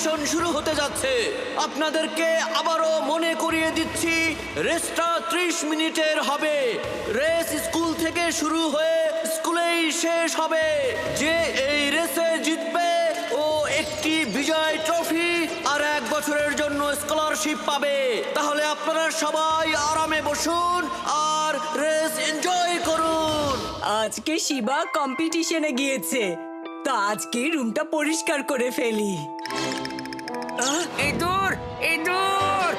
Competition শুরু হতে যাচ্ছে। আপনাদেরকে আবারও মনে করিয়ে দিচ্ছি, রেসটা 30 মিনিটের হবে। রেস স্কুল থেকে শুরু হয়ে স্কুলেই শেষ হবে। যে এই রেসে জিতবে ও একটি বিজয় ট্রফি আর 1 বছরের জন্য স্কলারশিপ পাবে। তাহলে আপনারা সবাই আরামে বসুন আর রেস এনজয় করুন। আজকে শিবা কম্পিটিশনে গিয়েছে, তো আজকে রুমটা পরিষ্কার করে ফেলি। ইঁদুর ইঁদুর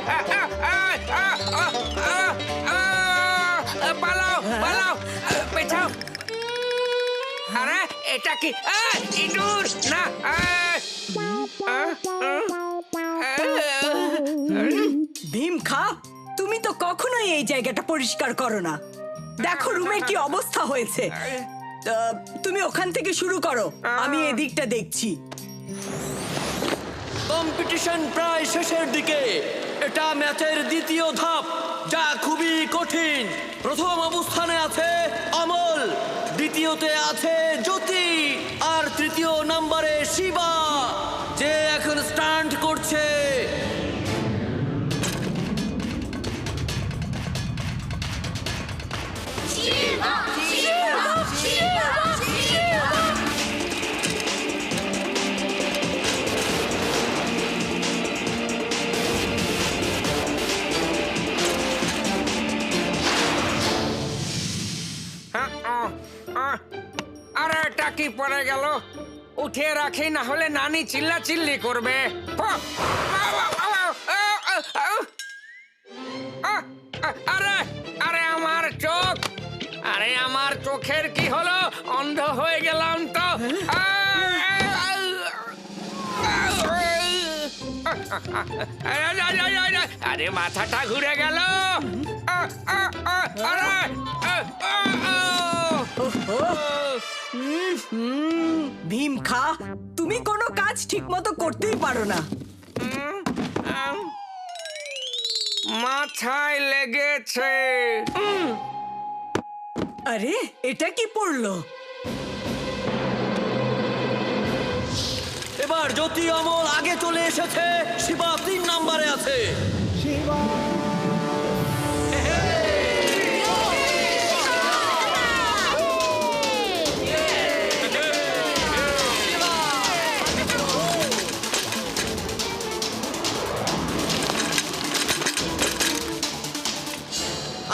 পালাও পালাও পেছাও। আরে এটা কি ইঁদুর না? ভীম খা, তুমি তো কখনোই এই জায়গাটা পরিষ্কার করো না। দেখো রুমের কি অবস্থা হয়েছে। তুমি ওখান থেকে শুরু করো, আমি এদিকটা দেখছি। কম্পিটিশন প্রায় শেষের দিকে। এটা ম্যাচের দ্বিতীয় ধাপ, যা খুবই কঠিন। প্রথম অবস্থানে আছে অমল, দ্বিতীয়তে আছে জ্যোতি, আর তৃতীয় নম্বরে শিবা, যে এখন স্টান্ট করছে। আরে এটা কি পড়ে গেল? উঠিয়ে রাখি, না হলে নানি চিল্লা চিল্লি করবে। আরে আরে আমার চোখ, আরে আমার চোখের কি হলো? অন্ধ হয়ে গেলাম তো। আরে মাথাটা ঘুরে গেল। ভীম খা, তুমি কোনো কাজ ঠিক মতো করতেই পারো না। মাথায় লেগেছে। আরে এটা কি পড়লো? এবার জ্যোতি অমল আগে চলে এসেছে, শিবা 3 নম্বরে আছে।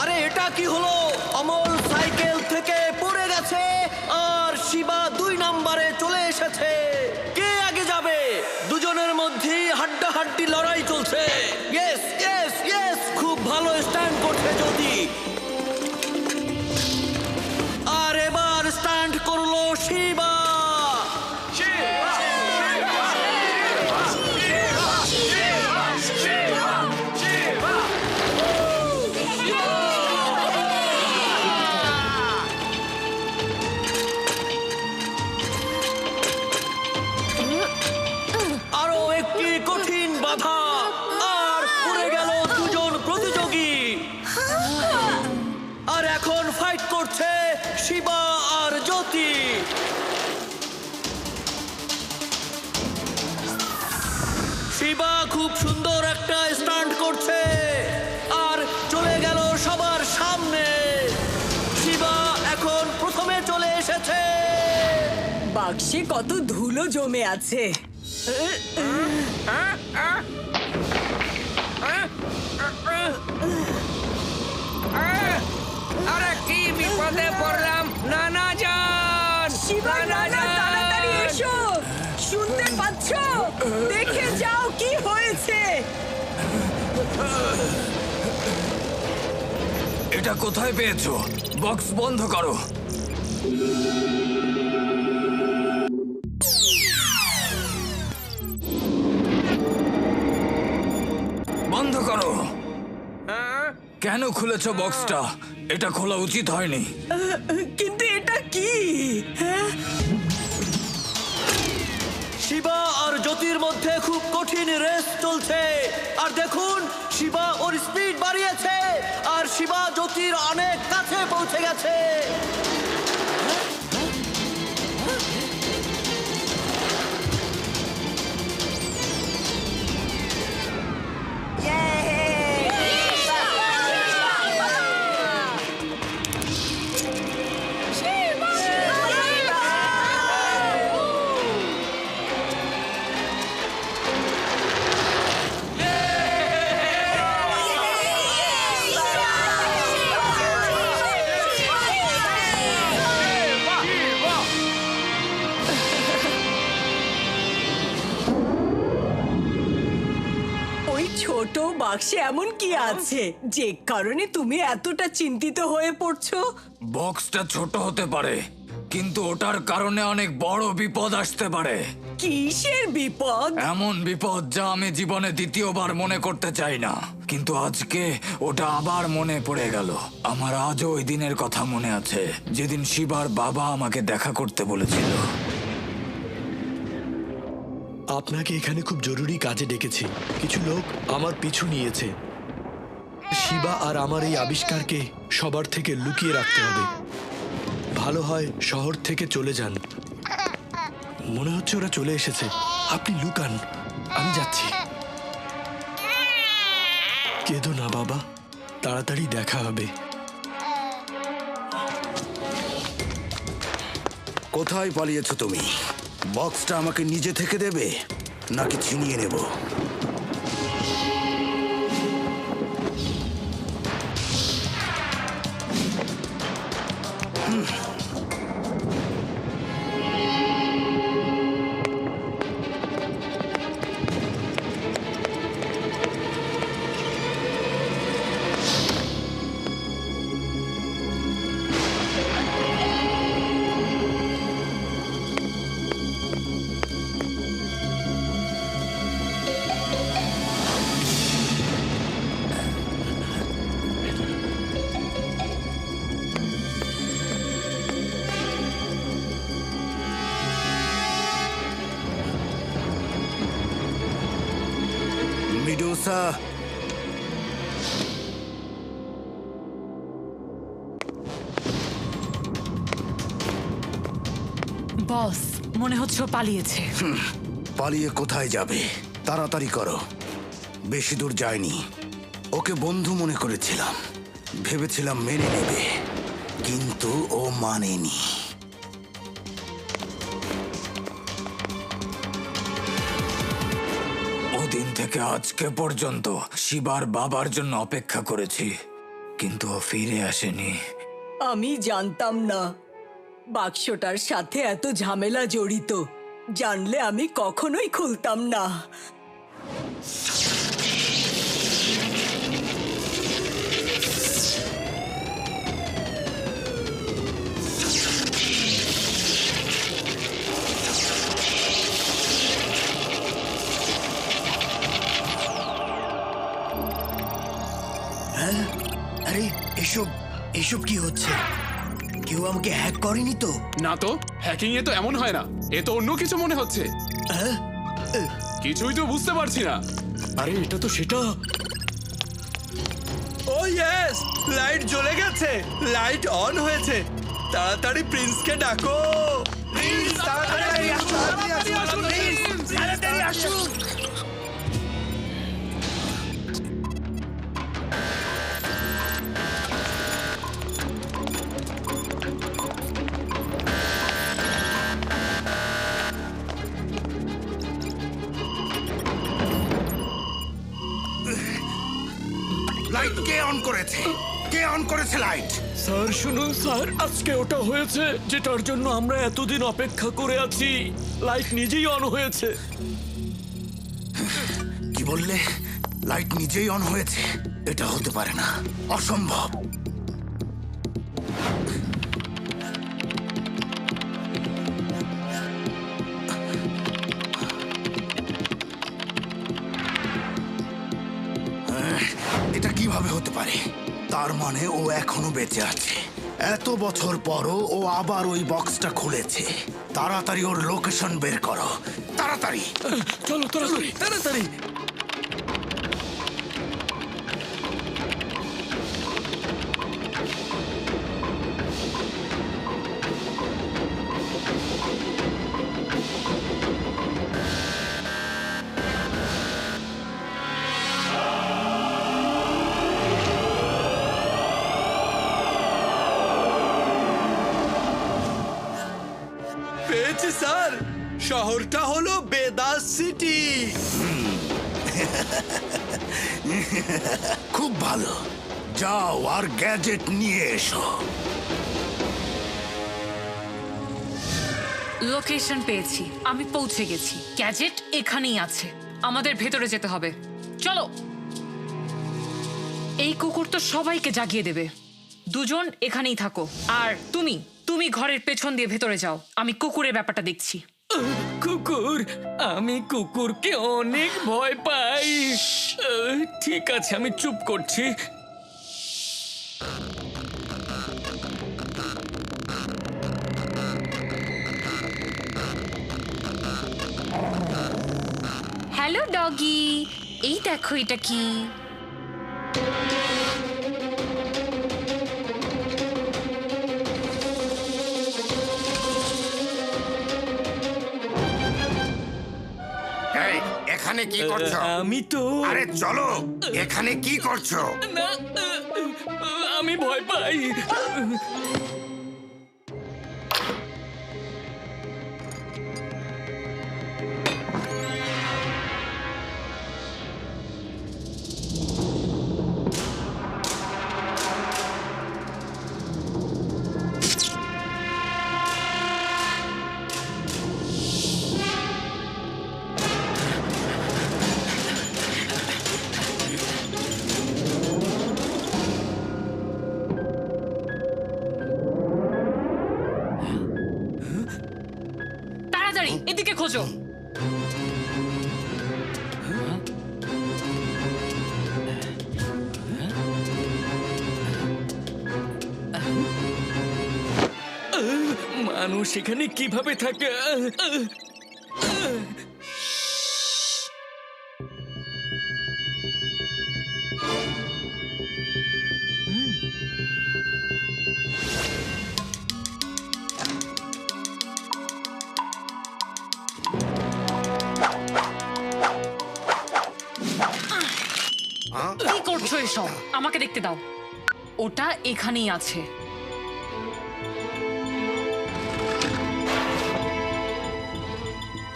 আরে এটা কি হলো? অমল সাইকেল থেকে পড়ে গেছে আর শিবা 2 নম্বরে চলে এসেছে। কে আগে যাবে? দুজনের মধ্যে হাড্ডাহাড্ডি লড়াই চলছে। ইয়েস ইয়েস ইয়েস, খুব ভালো স্ট্যান্ড করছে জ্যোতি। আর এবার স্ট্যান্ড করলো শিবা। আরো একটি কঠিন বাধা, আর পড়ে গেল 2 জন প্রতিযোগী। আর এখন ফাইট করছে শিবা আর জ্যোতি। শিবা খুব সুন্দর একটা স্টান্ট করছে আর চলে গেল সবার সামনে। শিবা এখন প্রথমে চলে এসেছে। বাক্সে কত ধুলো জমে আছে। আরে কি বিপদে পড়লাম। নানা যান, শিবা, নানা, তাড়াতাড়ি এসো। শুনতে পাচ্ছ? দেখে যাও কি হয়েছে। এটা কোথায় পেয়েছো? বক্স বন্ধ করো। বন্ধ করো। কেন খুলেছো বক্সটা? এটা খোলা উচিত হয়নি। কিন্তু এটা কি? হ্যাঁ, শিবা আর জ্যোতির মধ্যে খুব কঠিন রেস চলছে। আর দেখুন, শিবা ওর স্পিড বাড়িয়েছে আর শিবা জ্যোতির অনেক কাছে পৌঁছে গেছে। ছোট বাক্সে এমন কি আছে যে কারণে তুমি এতটা চিন্তিত হয়ে পড়ছো? বক্সটা ছোট হতে পারে, কিন্তু ওটার কারণে অনেক বড় বিপদ আসতে পারে। কিসের বিপদ? এমন বিপদ যা আমি জীবনে দ্বিতীয়বার মনে করতে চাই না, কিন্তু আজকে ওটা আবার মনে পড়ে গেল। আমার আজও ওই দিনের কথা মনে আছে, যেদিন শিবার বাবা আমাকে দেখা করতে বলেছিল। আপনাকে এখানে খুব জরুরি কাজে ডেকেছি। কিছু লোক আমার পিছু নিয়েছে। শিবা আর আমার এই আবিষ্কারকে সবার থেকে লুকিয়ে রাখতে হবে। ভালো হয় শহর থেকে চলে যান। মনে হচ্ছে ওরা চলে এসেছে। আপনি লুকান, আমি যাচ্ছি। কেঁদো না বাবা, তাড়াতাড়ি দেখা হবে। কোথায় পালিয়েছো তুমি? বক্সটা আমাকে নিজে থেকে দেবে নাকি ছিনিয়ে নেব? মেডুসা, বস, মনে হচ্ছে ও পালিয়েছে। পালিয়ে কোথায় যাবে? তাড়াতাড়ি করো। বেশি দূর যায়নি। ওকে বন্ধু মনে করেছিলাম, ভেবেছিলাম মেনে নেবে, কিন্তু ও মানেনি। ওদিন থেকে আজকে পর্যন্ত শিবার বাবার জন্য অপেক্ষা করেছি, কিন্তু ও ফিরে আসেনি। আমি জানতাম না বাক্সটার সাথে এত ঝামেলা জড়িত। জানলে আমি কখনোই খুলতাম না। আরে এসব এসব কি হচ্ছে? কেউ আমাকে হ্যাক করেনি তো? না তো, হ্যাকিং এ তো এমন হয় না। এ তো অন্য কিছু মনে হচ্ছে। কিছুই তো বুঝতে পারছি না। আরে এটা তো সেটা। ও ইয়েস, লাইট জ্বলে গেছে, লাইট অন হয়েছে। তাড়াতাড়ি প্রিন্সকে ডাকো। প্রিন্স তাড়াতাড়ি আসুন, তাড়াতাড়ি আসুন, প্রিন্স তাড়াতাড়ি আসুন। লাইট কে অন করেছে? কে অন করেছে লাইট? স্যার শুনুন স্যার, আজকে ওটা হয়েছে যেটার জন্য আমরা এতদিন অপেক্ষা করে আছি। লাইট নিজেই অন হয়েছে। কি বললে? লাইট নিজেই অন হয়েছে? এটা হতে পারে না, অসম্ভব। এটা কিভাবে হতে পারে? তার মানে ও এখনো বেঁচে আছে। এত বছর পরও ও আবার ওই বক্সটা খুলেছে। তাড়াতাড়ি ওর লোকেশন বের করো, তাড়াতাড়ি। চলো তাড়াতাড়ি তাড়াতাড়ি। পেয়েছি স্যার, শহরটা হলো বেদাস সিটি। খুব ভালো, যাও আর গ্যাজেট নিয়ে এসো। লোকেশন পেয়েছি, আমি পৌঁছে গেছি। গ্যাজেট এখানেই আছে, আমাদের ভেতরে যেতে হবে। চলো। এই কুকুর তো সবাইকে জাগিয়ে দেবে। দুজন এখানেই থাকো, আর তুমি ঘরের পেছন দিয়ে ভেতরে যাও। আমি কুকুরের ব্যাপারটা দেখছি। কুকুর, আমি কুকুরকে অনেক ভয় পাই। ঠিক আছে, আমি চুপ করছি। হ্যালো ডগি, এই দেখো এটা কি। এই, এখানে কি করছো? আমি তো আরে চলো, এখানে কি করছো? না, আমি ভয় পাই। তাড়াতাড়ি এদিকে খোঁজো। মানুষ এখানে কিভাবে থাকে? কি করছো এসব? আমাকে দেখতে দাও। ওটা এখানেই আছে।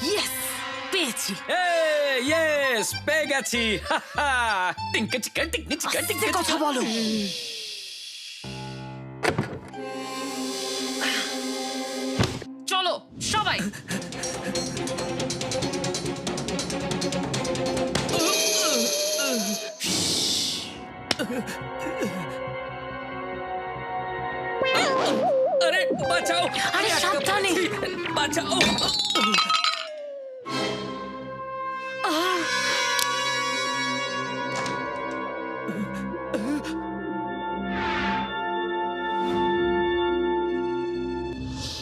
ইয়েস, পেয়েছি। ইয়েস, পেয়ে গেছি। টিঙ্কা চিকা টিঙ্কা চিকা টিঙ্কা কথা বলো। চলো সবাই। আরে বাঁচাও! আরে সাবধানে। বাঁচাও!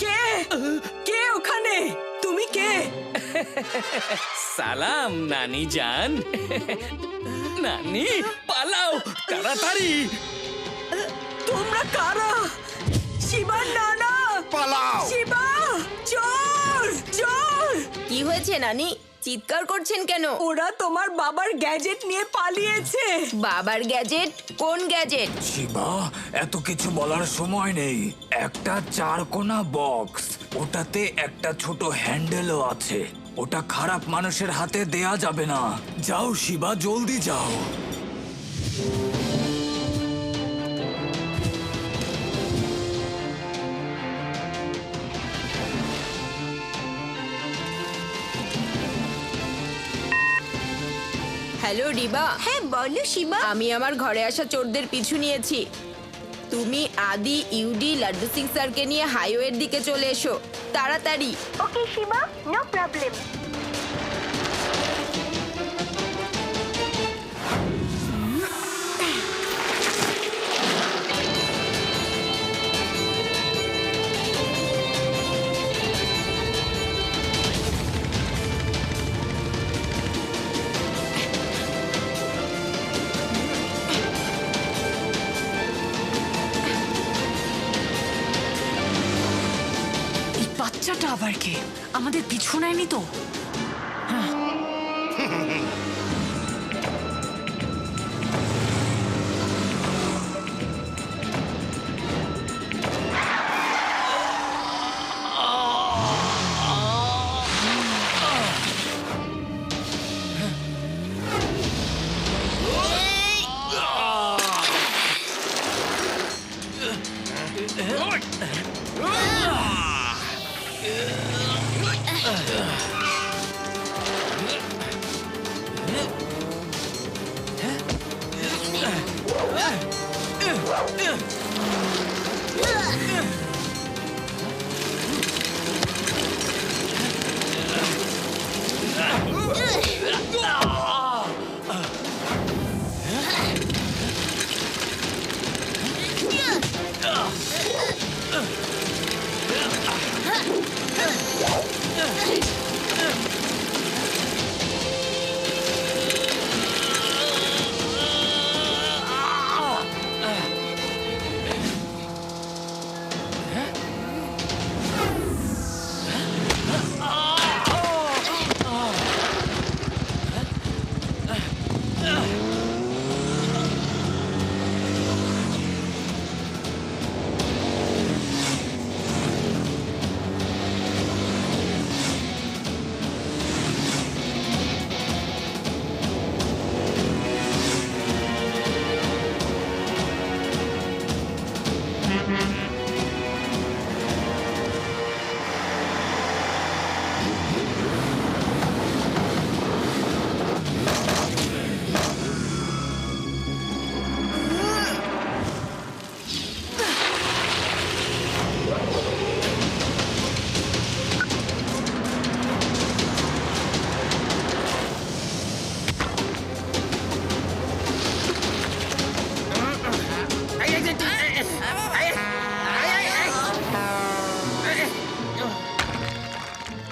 কে কে ওখানে? তুমি কে? সালাম নানি জান। নানি, পালাও তাড়াতাড়ি। তোমরা কারা? শিবার নানা পালাও! শিবা, চোর চোর! কি হয়েছে নানি? চিৎকার করছেন কেন? ওরা তোমার বাবার গ্যাজেট নিয়ে পালিয়েছে। বাবার গ্যাজেট? কোন গ্যাজেট? শিবা, এত কিছু বলার সময় নেই। একটা চারকোনা বক্স, ওটাতে একটা ছোট হ্যান্ডেলও আছে। ওটা খারাপ মানুষের হাতে দেয়া যাবে না। যাও শিবা, জলদি যাও। হ্যালো রিবা। হ্যাঁ বলো শিবা। আমি আমার ঘরে আসা চোরদের পিছু নিয়েছি। তুমি আদি, ইউডি, লাড্ডু সিং স্যারকে নিয়ে হাইওয়ের দিকে চলে এসো তাড়াতাড়ি। ওকে শিবা, নো প্রবলেম। বাচ্চাটা আবার কে? আমাদের পিছু নেয়নি তো?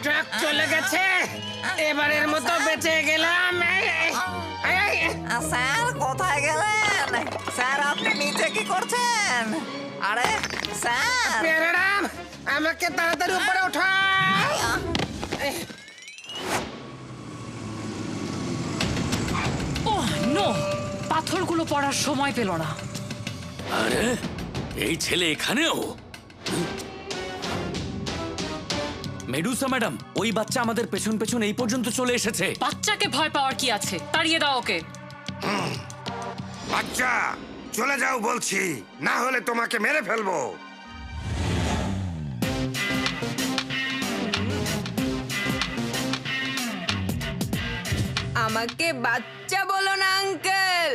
ট্রাক চলে গেছে, এবারের মতো বেঁচে গেলাম। স্যার কোথায় গেলেন? স্যার আপনি নিচে কি করছেন? আরে স্যার, প্যারাডাম, আমাকে তাড়াতাড়ি উপরে ওঠাও। ওহ নো, পাথরগুলো পড়ার সময় পেল না। আরে এই ছেলে এখানেও? মেডুসা ম্যাডাম, ওই বাচ্চা আমাদের পেছন পেছন এই পর্যন্ত চলে এসেছে। বাচ্চাকে ভয় পাওয়ার কি আছে? তাড়িয়ে দাও ওকে। বাচ্চা চলে যাও বলছি, না হলে তোমাকে মেরে ফেলবো। আমাকে বাচ্চা বলো না আঙ্কেল।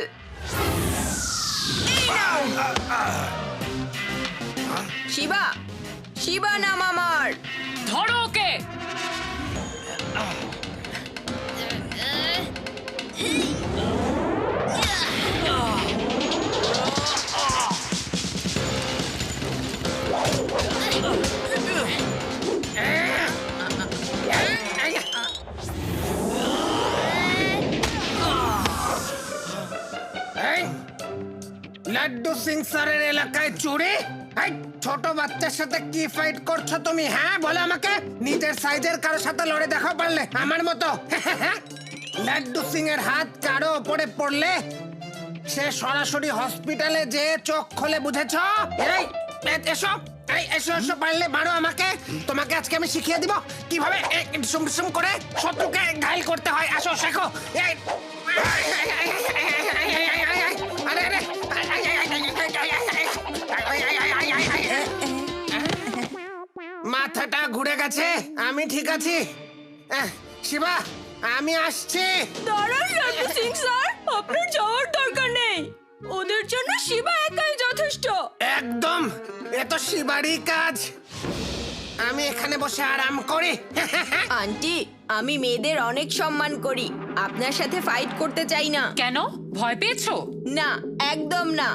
শিবা, শিবা নাম আমার। ধরো ওকে। লাড্ডু সিং স্যারের এলাকায় চুরি? ছোট বাচ্চার সাথে কি ফাইট করছো তুমি? হ্যাঁ বলো আমাকে। নিজের সাইজের কারোর সাথে লড়ে দেখো পারলে, আমার মতো। লাড্ডু সিং এর হাত কারো ওপরে পড়লে সে সরাসরি হসপিটালে যে চোখ খোলে, বুঝেছ? এই এসো, এই এসো এসো, পারলে মারো আমাকে। তোমাকে আজকে আমি শিখিয়ে দিব কিভাবে সুম সুম করে শত্রুকে ঘাইল করতে হয়। আসো শেখো। আরে আরে, মাথাটা ঘুরে গেছে, আমি ঠিক আছি। শিবা, আমি আসছি। দাঁড়ান লাড্ডু সিং স্যার, আপনার যাওয়ার দরকার নেই। ওদের জন্য শিবা একাই যথেষ্ট। একদম, এ তো শিবারই কাজ। আমি এখানে বসে আরাম করি। আন্টি, আমি মেয়েদের অনেক সম্মান করি। আপনার সাথে ফাইট করতে চাই না। কেন? ভয় পেয়েছো? না, একদম না।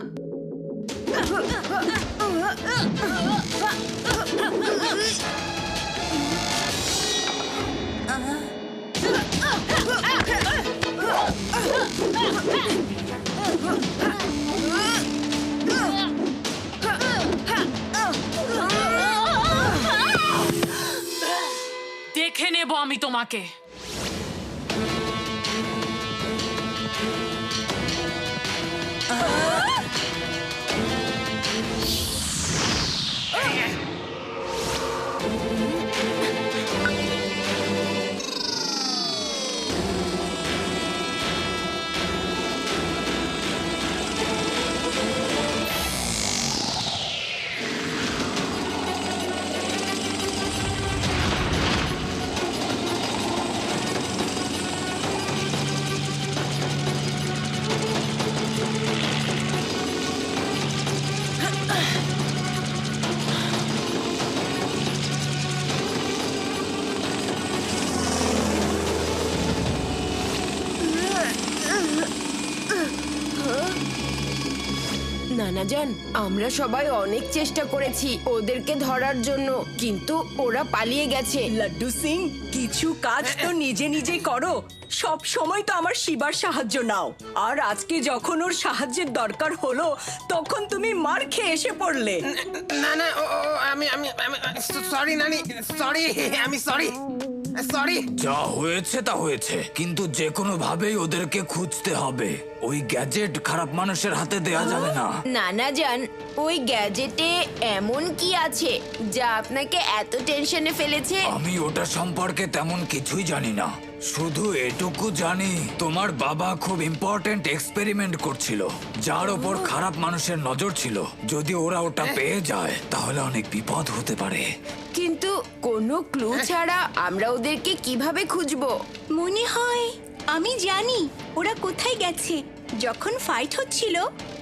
দেখে নেব আমি তোমাকে। নানা জান, আমরা সবাই অনেক চেষ্টা করেছি ওদেরকে ধরার জন্য, কিন্তু ওরা পালিয়ে গেছে। লাড্ডু সিং, কিছু কাজ তো নিজে নিজেই করো। সব সময় তো আমার শিবার সাহায্য নাও, আর আজকে যখন ওর সাহায্যের দরকার হলো তখন তুমি মার খেয়ে এসে পড়লে। না না, আমি সরি নানি, সরি, আমি সরি। যা হয়েছে তা হয়েছে, কিন্তু যে কোনো ভাবেই ওদেরকে খুঁজতে হবে। ওই গ্যাজেট খারাপ মানুষের হাতে দেয়া যাবে না। নানা জান, ওই গ্যাজেটে এমন কি আছে যা আপনাকে এত টেনশনে ফেলেছে? আমি ওটা সম্পর্কে তেমন কিছুই জানি না, শুধু এটুকু জানি তোমার বাবা খুব ইম্পর্টেন্ট এক্সপেরিমেন্ট করছিল, যার ওপর খারাপ মানুষের নজর ছিল। যদি ওরা ওটা পেয়ে যায় তাহলে অনেক বিপদ হতে পারে। কিন্তু কোনো ক্লু ছাড়া আমরা ওদেরকে কিভাবে খুঁজবো? মনে হয় আমি জানি ওরা কোথায় গেছে। যখন ফাইট হচ্ছিল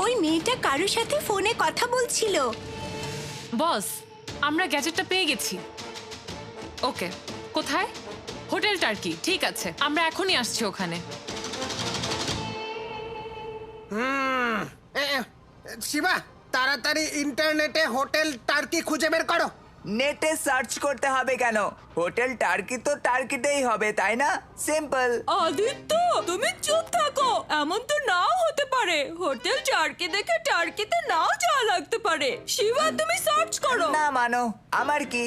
ওই মেয়েটা কারোর সাথে ফোনে কথা বলছিল। বস, আমরা গ্যাজেটটা পেয়ে গেছি। ওকে, কোথায়? Hotel turkey. ঠিক আছে, আমরা এখনই আসছি ওখানে। শিবা, তাড়াতাড়ি ইন্টারনেটে হোটেল টার্কি খুঁজে বের করো। নেটে সার্চ করতে হবে কেন? হোটেল টার্কি তো টার্কিতেই হবে, তাই না? সিম্পল। আদিত্য, তুমি চুপ থাকো। এমন তো নাও হতে পারে হোটেল টার্কি দেখে টার্কিতে নাও যাওয়া লাগতে পারে। শিবা, তুমি সার্চ করো। না মানো, আমার কি?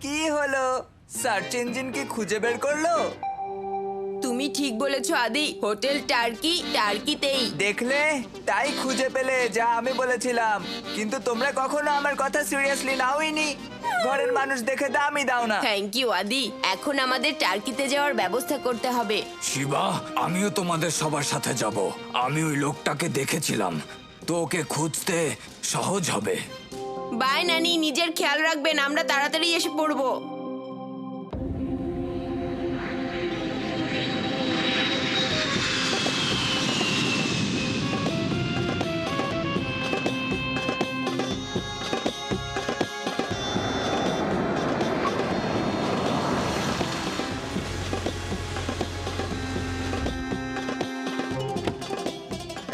কি হলো? সার্চ ইঞ্জিন কি খুঁজে বের করলো? তুমি ঠিক বলেছো আদি, হোটেল টার্কি টার্কিতেই। দেখলে, তাই খুঁজে পেলে যা আমি বলেছিলাম। কিন্তু তোমরা কখনো আমার কথা সিরিয়াসলি নাওইনি। ঘরের মানুষ দেখে দামই দাও না। থ্যাংক ইউ আদি। এখন আমাদের টার্কিতে যাওয়ার ব্যবস্থা করতে হবে। শিবা, আমিও তোমাদের সবার সাথে যাব। আমি ওই লোকটাকে দেখেছিলাম, তো ওকে খুঁজতে সহজ হবে। বাই নানি, নিজের খেয়াল রাখবেন। আমরা তাড়াতাড়ি এসে পড়বো।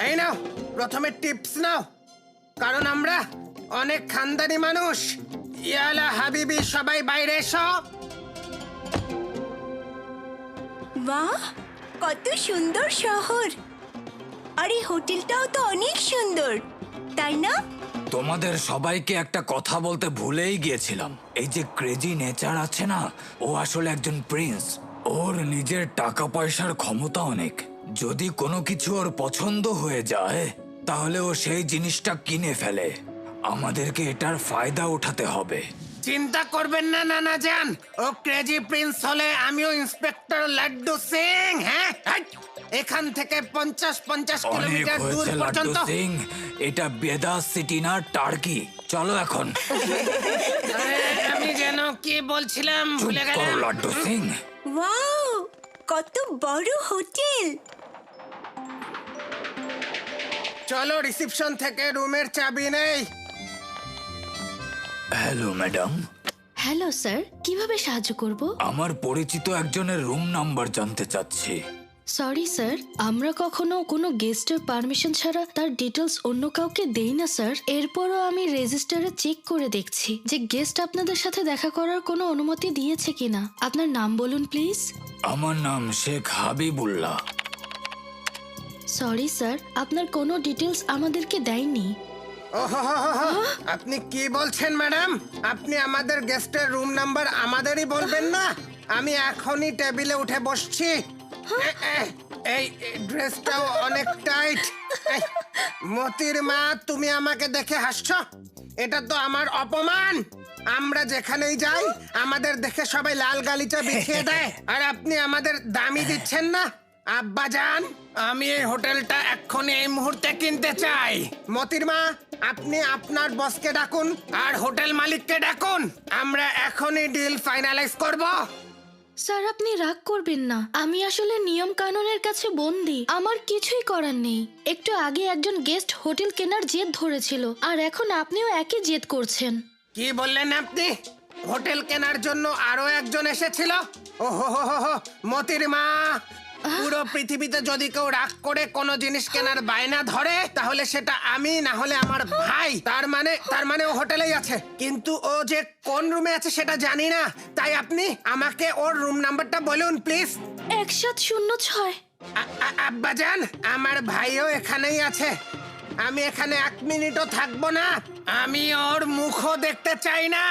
এই নাও, প্রথমে টিপস নাও, কারণ আমরা অনেক খানদানি মানুষ। ইয়ালা হাবিবি, সবাই বাইরে এসো। বাহ, কত সুন্দর শহর। আর এই হোটেলটাও তো অনেক সুন্দর, তাই না? তোমাদের সবাইকে একটা কথা বলতে ভুলেই গিয়েছিলাম। এই যে ক্রেজি নেচার আছে না, ও আসলে একজন প্রিন্স। ওর নিজের টাকা পয়সার ক্ষমতা অনেক। যদি কোনো কিছু ওর পছন্দ হয়ে যায় তাহলে ও সেই জিনিসটা কিনে ফেলে। আমাদেরকে এটার ফায়দা উঠাতে হবে। চিন্তা করবেন না নানা জান, ও ক্রেজি প্রিন্স হলে আমিও ইন্সপেক্টর লাড্ডু সিং। হ্যাঁ, এখান থেকে 50 অনেক কিলোমিটার দূর হয়েছে লাড্ডু পর্যন্ত। সিং, এটা বেদা সিটি না টার্কি। চলো এখন। আমি যেন কি বলছিলাম ভুলে চুপ করো গেলাম। লাড্ডু সিং। ওয়াও, কত বড় হোটেল। চলো রিসেপশন থেকে রুমের চাবি নেই। Hello madam. হ্যালো স্যার, কিভাবে সাহায্য করব? আমার পরিচিত একজনের রুম নাম্বার জানতে চাচ্ছি। সরি স্যার, আমরা কখনো কোনো গেস্টের পারমিশন ছাড়া তার ডিটেলস অন্য কাউকে দেই না স্যার। এরপরও আমি রেজিস্টারে চেক করে দেখছি যে গেস্ট আপনাদের সাথে দেখা করার কোনো অনুমতি দিয়েছে কিনা। আপনার নাম বলুন প্লিজ। আমার নাম শেখ হাবিবুল্লাহ। সরি স্যার, আপনার কোনো ডিটেলস আমাদেরকে দেয়নি। আপনি কি বলছেন ম্যাডাম? আপনি আমাদের গেস্টের রুম নাম্বার আমাদেরই বলবেন না? আমি এখনই টেবিলে উঠে বসছি। এই ড্রেসটাও অনেক টাইট। মতির মা, তুমি আমাকে দেখে হাসছো? এটা তো আমার অপমান। আমরা যেখানেই যাই আমাদের দেখে সবাই লাল গালিচা বিছিয়ে দেয় আর আপনি আমাদের দামই দিচ্ছেন না। আব্বাজান, আমি এই হোটেলটা এক্ষুনি এই মুহূর্তে কিনতে চাই। মতির মা, আপনি আপনার বসকে ডাকুন আর হোটেল মালিককে ডাকুন, আমরা এখনই ডিল ফাইনালাইজ করব। স্যার আপনি রাগ করবেন না, আমি আসলে নিয়ম কানুনের কাছে বন্দী, আমার কিছুই করার নেই। একটু আগে একজন গেস্ট হোটেল কেনার জেদ ধরেছিল, আর এখন আপনিও একই জেদ করছেন। কি বললেন আপনি? হোটেল কেনার জন্য আরো একজন এসেছিল? ওহো হো হো, মতির মা, পুরো পৃথিবীতে যদি কেউ রাগ করে কোনো জিনিস কেনার বায়না ধরে তাহলে সেটা আমি, না হলে আমার ভাই। তার মানে ও হোটেলেই আছে, কিন্তু ও যে কোন রুমে আছে সেটা জানি না। তাই আপনি আমাকে ওর রুম নাম্বারটা বলুন প্লিজ। 1706। আব্বাজান, আমার ভাইও এখানেই আছে। আমি এখানে 1 মিনিটও থাকবো না, আমি ওর মুখও দেখতে চাই না।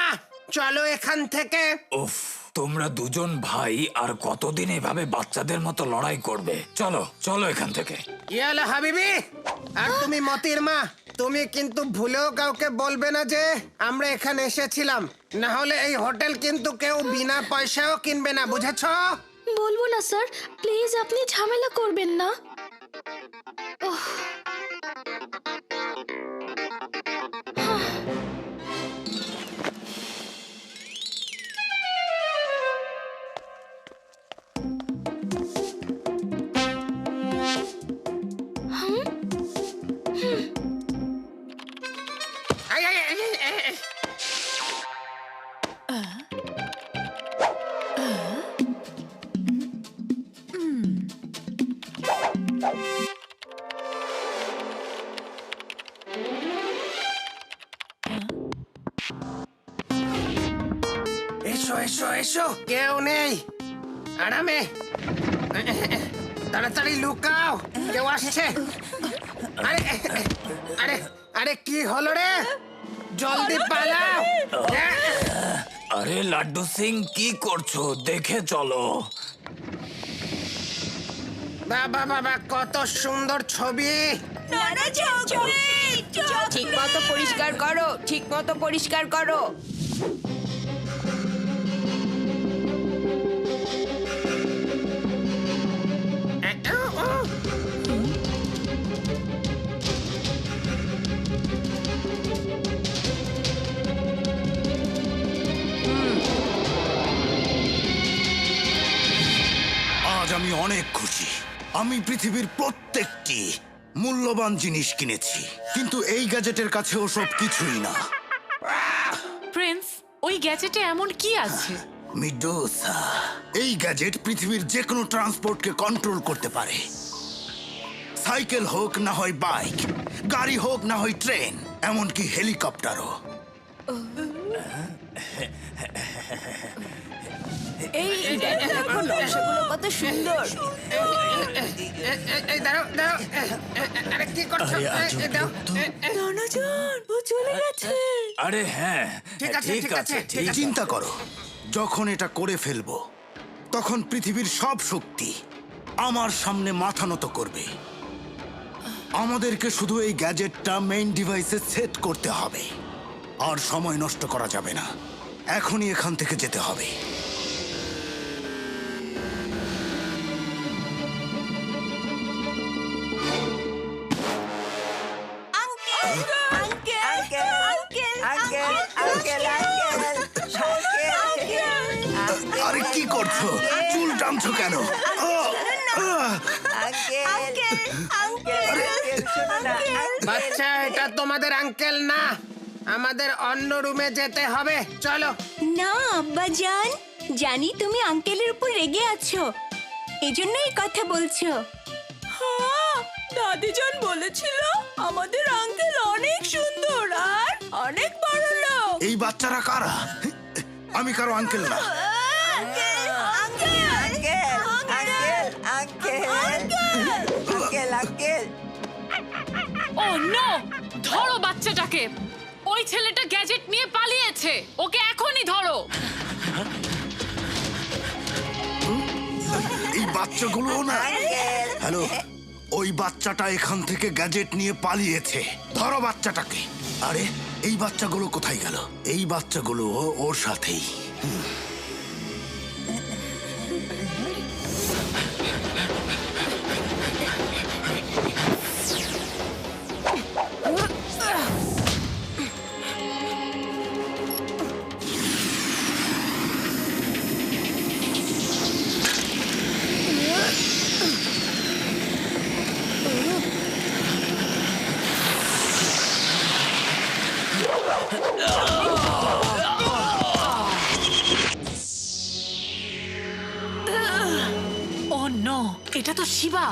চলো এখান থেকে। উফ, তোমরা দুজন ভাই আর কতদিন এভাবে বাচ্চাদের মতো লড়াই করবে? চলো চলো এখান থেকে। ইয়ালা হাবিবি, আর তুমি মতির মা, তুমি কিন্তু ভুলেও কাউকে বলবে না যে আমরা এখানে এসেছিলাম, না হলে এই হোটেল কিন্তু কেউ বিনা পয়সাও কিনবে না, বুঝেছো? বলবো না স্যার, প্লিজ আপনি ঝামেলা করবেন না। এসো এসো এসো, কেউ নেই, আরামে। তাড়াতাড়ি লুকাও, কেউ আসছে। আরে আরে আরে, কি হলো রে? জলদি পালাও। আরে লাড্ডু সিং, কি করছো? দেখে চলো। বাবা বাবা, কত সুন্দর ছবি। ঠিক মতো পরিষ্কার করো, ঠিক মতো পরিষ্কার করো। আজ আমি অনেক খুশি। আমি পৃথিবীর প্রত্যেকটি মূল্যবান জিনিস কিনেছি, কিন্তু এই গ্যাজেটের কাছে ওসব কিছুই না। প্রিন্স, ওই গ্যাজেটে এমন কি আছে? মিডোসা, এই গ্যাজেট পৃথিবীর যে কোনো ট্রান্সপোর্টকে কন্ট্রোল করতে পারে। সাইকেল হোক না হয় বাইক, গাড়ি হোক না হয় ট্রেন, এমনকি হেলিকপ্টারও। এই দেখো নকশাগুলো কত সুন্দর। এই দাঁড়াও দাঁড়াও, আরে কি করছো? দাও। ও চলে গেছে। আরে হ্যাঁ, ঠিক আছে, ঠিক ঠিক আছে, আছে, ঠিক আছে। চিন্তা করো, যখন এটা করে ফেলবো তখন পৃথিবীর সব শক্তি আমার সামনে মাথা নত করবে। আমাদেরকে শুধু এই গ্যাজেটটা মেইন ডিভাইসে সেট করতে হবে, আর সময় নষ্ট করা যাবে না। এখনই এখান থেকে যেতে হবে। আরে কি করছো? চুল টানছো কেন? বাচ্চা, এটা তোমাদের আঙ্কেল না, আমাদের অন্য রুমে যেতে হবে। চলো। না আব্বাজান, জানি তুমি আঙ্কেলের উপর রেগে আছো, এজন্যই কথা বলছো। দাদিজান বলেছিল আমাদের আঙ্কেল অনেক সুন্দর আর অনেক বড় লোক। এই বাচ্চারা কারা? আমি কারো আঙ্কেল না। ও নো! ধরো বাচ্চাটাকে, ওই ছেলেটা গ্যাজেট নিয়ে পালিয়েছে, ওকে এখনই ধরো। এই বাচ্চাগুলো না। হ্যালো, ওই বাচ্চাটা এখান থেকে গ্যাজেট নিয়ে পালিয়েছে। ধরো বাচ্চাটাকে। আরে এই বাচ্চাগুলো কোথায় গেল? এই বাচ্চাগুলো ওর সাথেই। ও নো, এটা তো শিবা।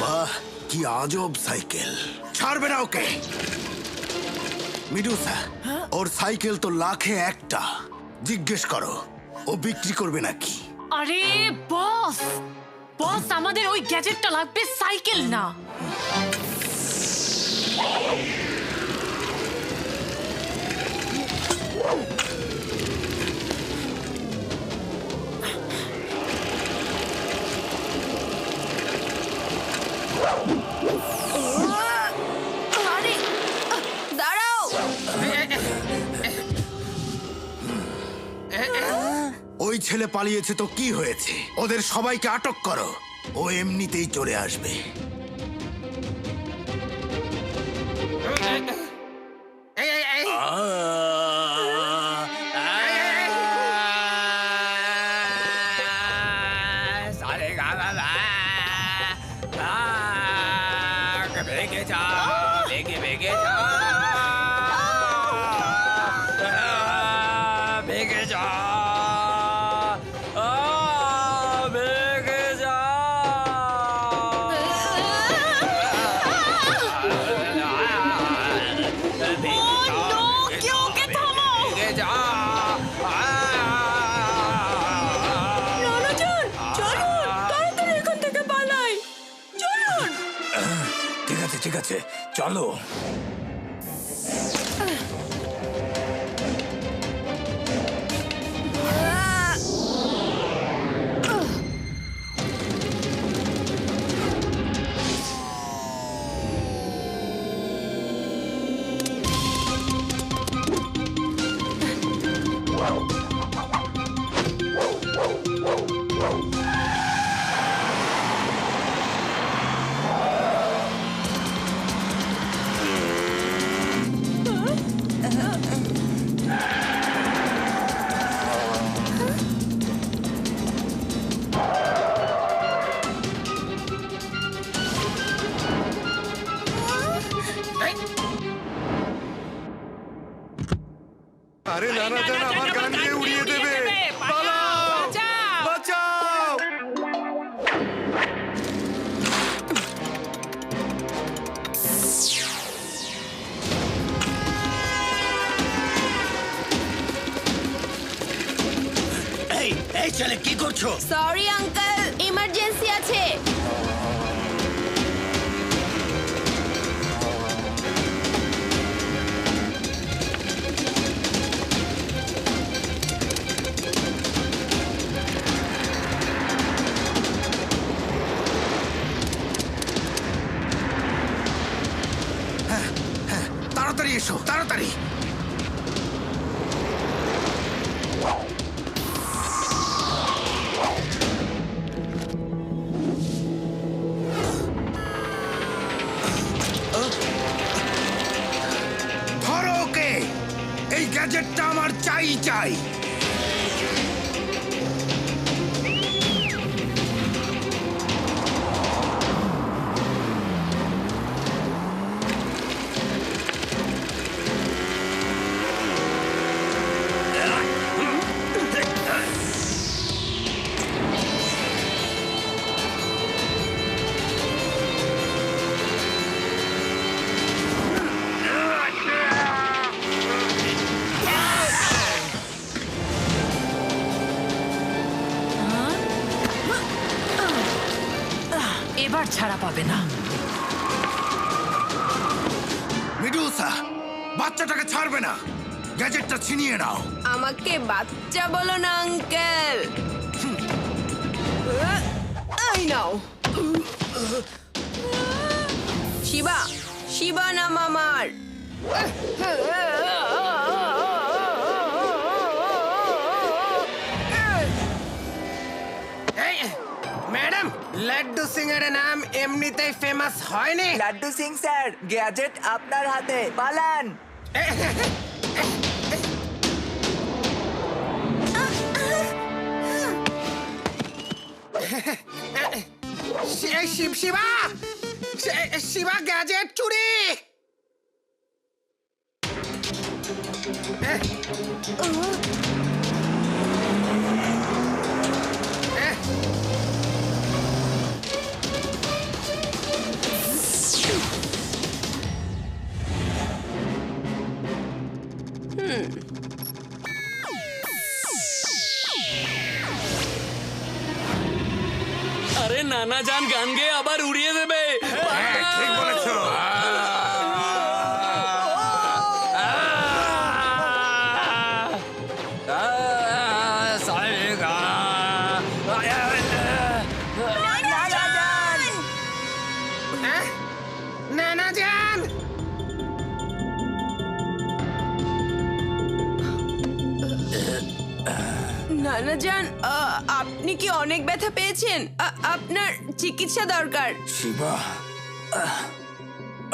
বাহ, কি আজব সাইকেল! ছাড়বে না ওকে। মিডুসা, ওর সাইকেল তো লাখে একটা। জিজ্ঞেস করো ও বিক্রি করবে নাকি। আরে বস, বস আমাদের ওই গ্যাজেটটা লাগবে, সাইকেল না। আরে দাঁড়াও। ওই ছেলে পালিয়েছে তো কি হয়েছে? ওদের সবাইকে আটক করো, ও এমনিতেই চলে আসবে। ঠিক আছে, চলো। আরে নানা জান আমার গান দিয়ে উড়িয়ে দেবে। পালাও, বাঁচাও। এই ছেলে কি করছো? সরি আঙ্কেল, ইমার্জেন্সি আছে। তাড়াতাড়ি এসো, তাড়াতাড়ি। ধরো ওকে, এই গ্যাজেটটা আমার চাই চাই। এবার ছাড়া পাবে না। মিডুসা, বাচ্চাটাকে ছাড়বে না। গ্যাজেটটা ছিনিয়ে নাও। আমাকে বাচ্চা বলো না আঙ্কেল। এই নাও। শিবা, শিবা নাম আমার। ম্যাডাম, লাড্ডু সিং এর নাম এমনিতেই ফেমাস হয়নি। লাড্ডু সিং স্যার, গ্যাজেট আপনার হাতে, পালান। শিবা, শিবা গ্যাজেট চুরি। আরে নানা জান গান গেয়ে আবার উড়িয়ে দেবে। ঠিক বলেছো। নানা জান, নানা জান, আপনি কি অনেক ব্যথা পেয়েছেন? আপনার চিকিৎসা দরকার। শিবা,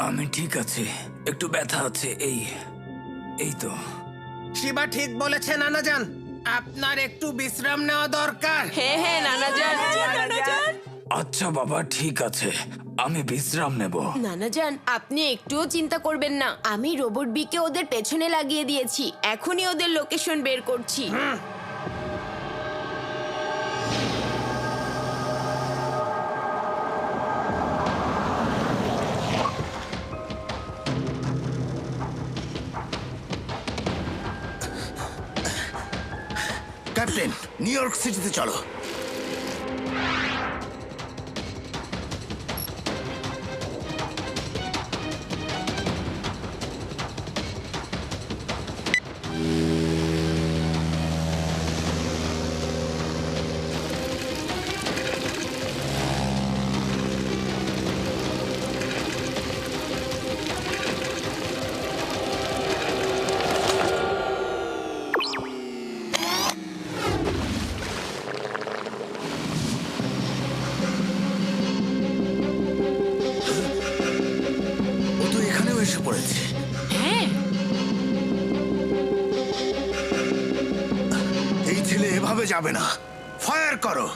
আমি ঠিক আছে, একটু ব্যথা আছে, এই তো। শিবা ঠিক বলেছে নানা জান, আপনার একটু বিশ্রাম নেওয়া দরকার। হ্যাঁ হ্যাঁ নানা জান। আচ্ছা বাবা, ঠিক আছে, আমি বিশ্রাম নেব। নানা জান, আপনি একটুও চিন্তা করবেন না। আমি রোবট বিকে ওদের পেছনে লাগিয়ে দিয়েছি। এখনই ওদের লোকেশন বের করছি। ক্যাপ্টেন, নিউ ইয়র্ক সিটিতে চলো। ও তো এখানেও এসে পড়েছে। হ্যাঁ, এই ছেলে এভাবে যাবে না। ফায়ার করো।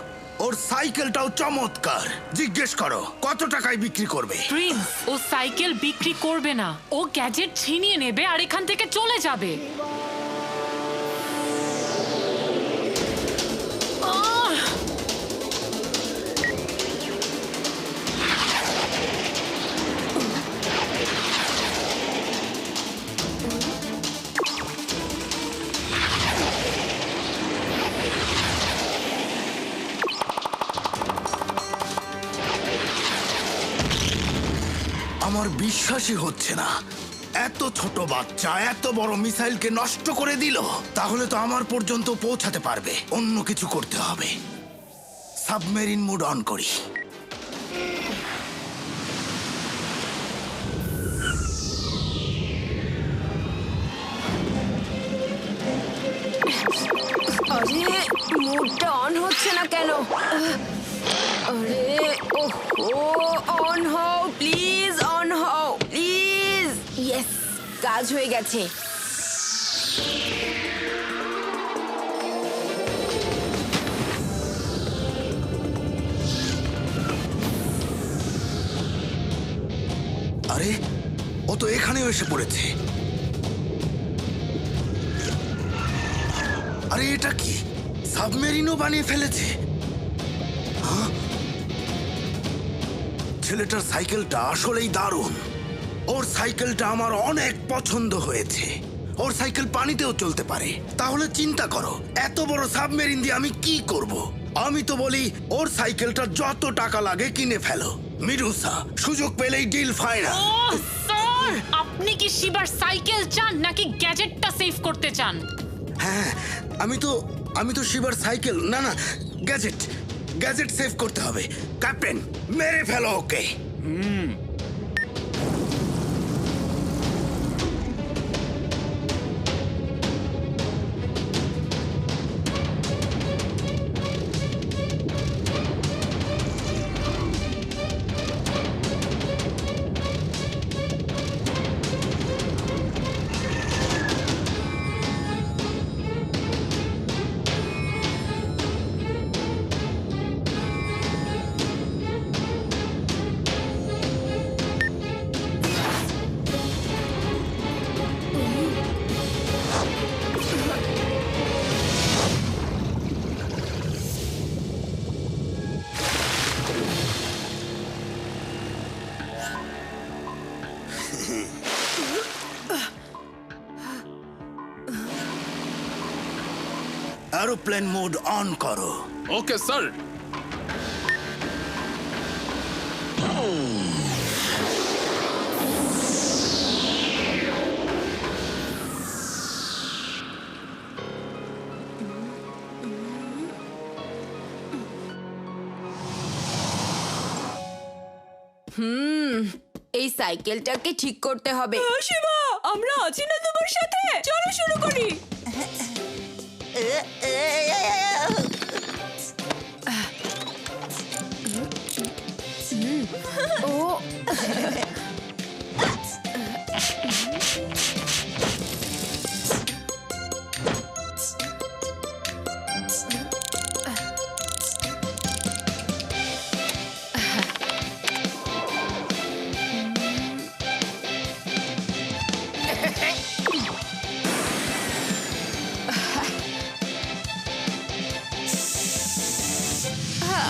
ওর সাইকেলটাও চমৎকার। জিজ্ঞেস করো কত টাকায় বিক্রি করবে। প্রিন্স ও সাইকেল বিক্রি করবে না। ও গ্যাজেট ছিনিয়ে নেবে আর এখান থেকে চলে যাবে। আমার বিশ্বাসই হচ্ছে না, এত ছোট বাচ্চা এত বড় মিসাইলকে নষ্ট করে দিল। তাহলে তো আমার পর্যন্ত পৌঁছাতে পারবে। অন্য কিছু করতে হবে। সাবমেরিন মোড অন করি। আরে মুডটা অন হচ্ছে না কেন? আরে ওহো, অন হও প্লিজ, অন হও প্লিজ। ইয়েস, কাজ হয়ে গেছে। আরে ও তো এখানেও এসে পড়েছে। আরে এটা কি? সাবমেরিনও বানিয়ে ফেলেছে। হ্যাঁ? ছেলেটার সাইকেলটা আসলেই দারুণ। ওর সাইকেলটা আমার অনেক পছন্দ হয়েছে। ওর সাইকেল পানিতেও চলতে পারে। তাহলে চিন্তা করো, এত বড় সাবমেরিন দিয়ে আমি কি করব? আমি তো বলি ওর সাইকেলটা যত টাকা লাগে কিনে ফেলো। মিডুসা, সুযোগ পেলেই ডিল ফাইনাল। স্যার, স্যার আপনি কি শিবার সাইকেল চান নাকি গ্যাজেটটা সেভ করতে চান? হ্যাঁ, আমি তো শিবার সাইকেল না গ্যাজেট সেভ করতে হবে। ক্যাপ্টেন, মেরে ফেলো ওকে। এরোপ্লেন মোড অন করো। Okay sir. এই সাইকেলটাকে ঠিক করতে হবে। শিবা, আমরা আছি না তোমার সাথে? চলো শুরু করি। ও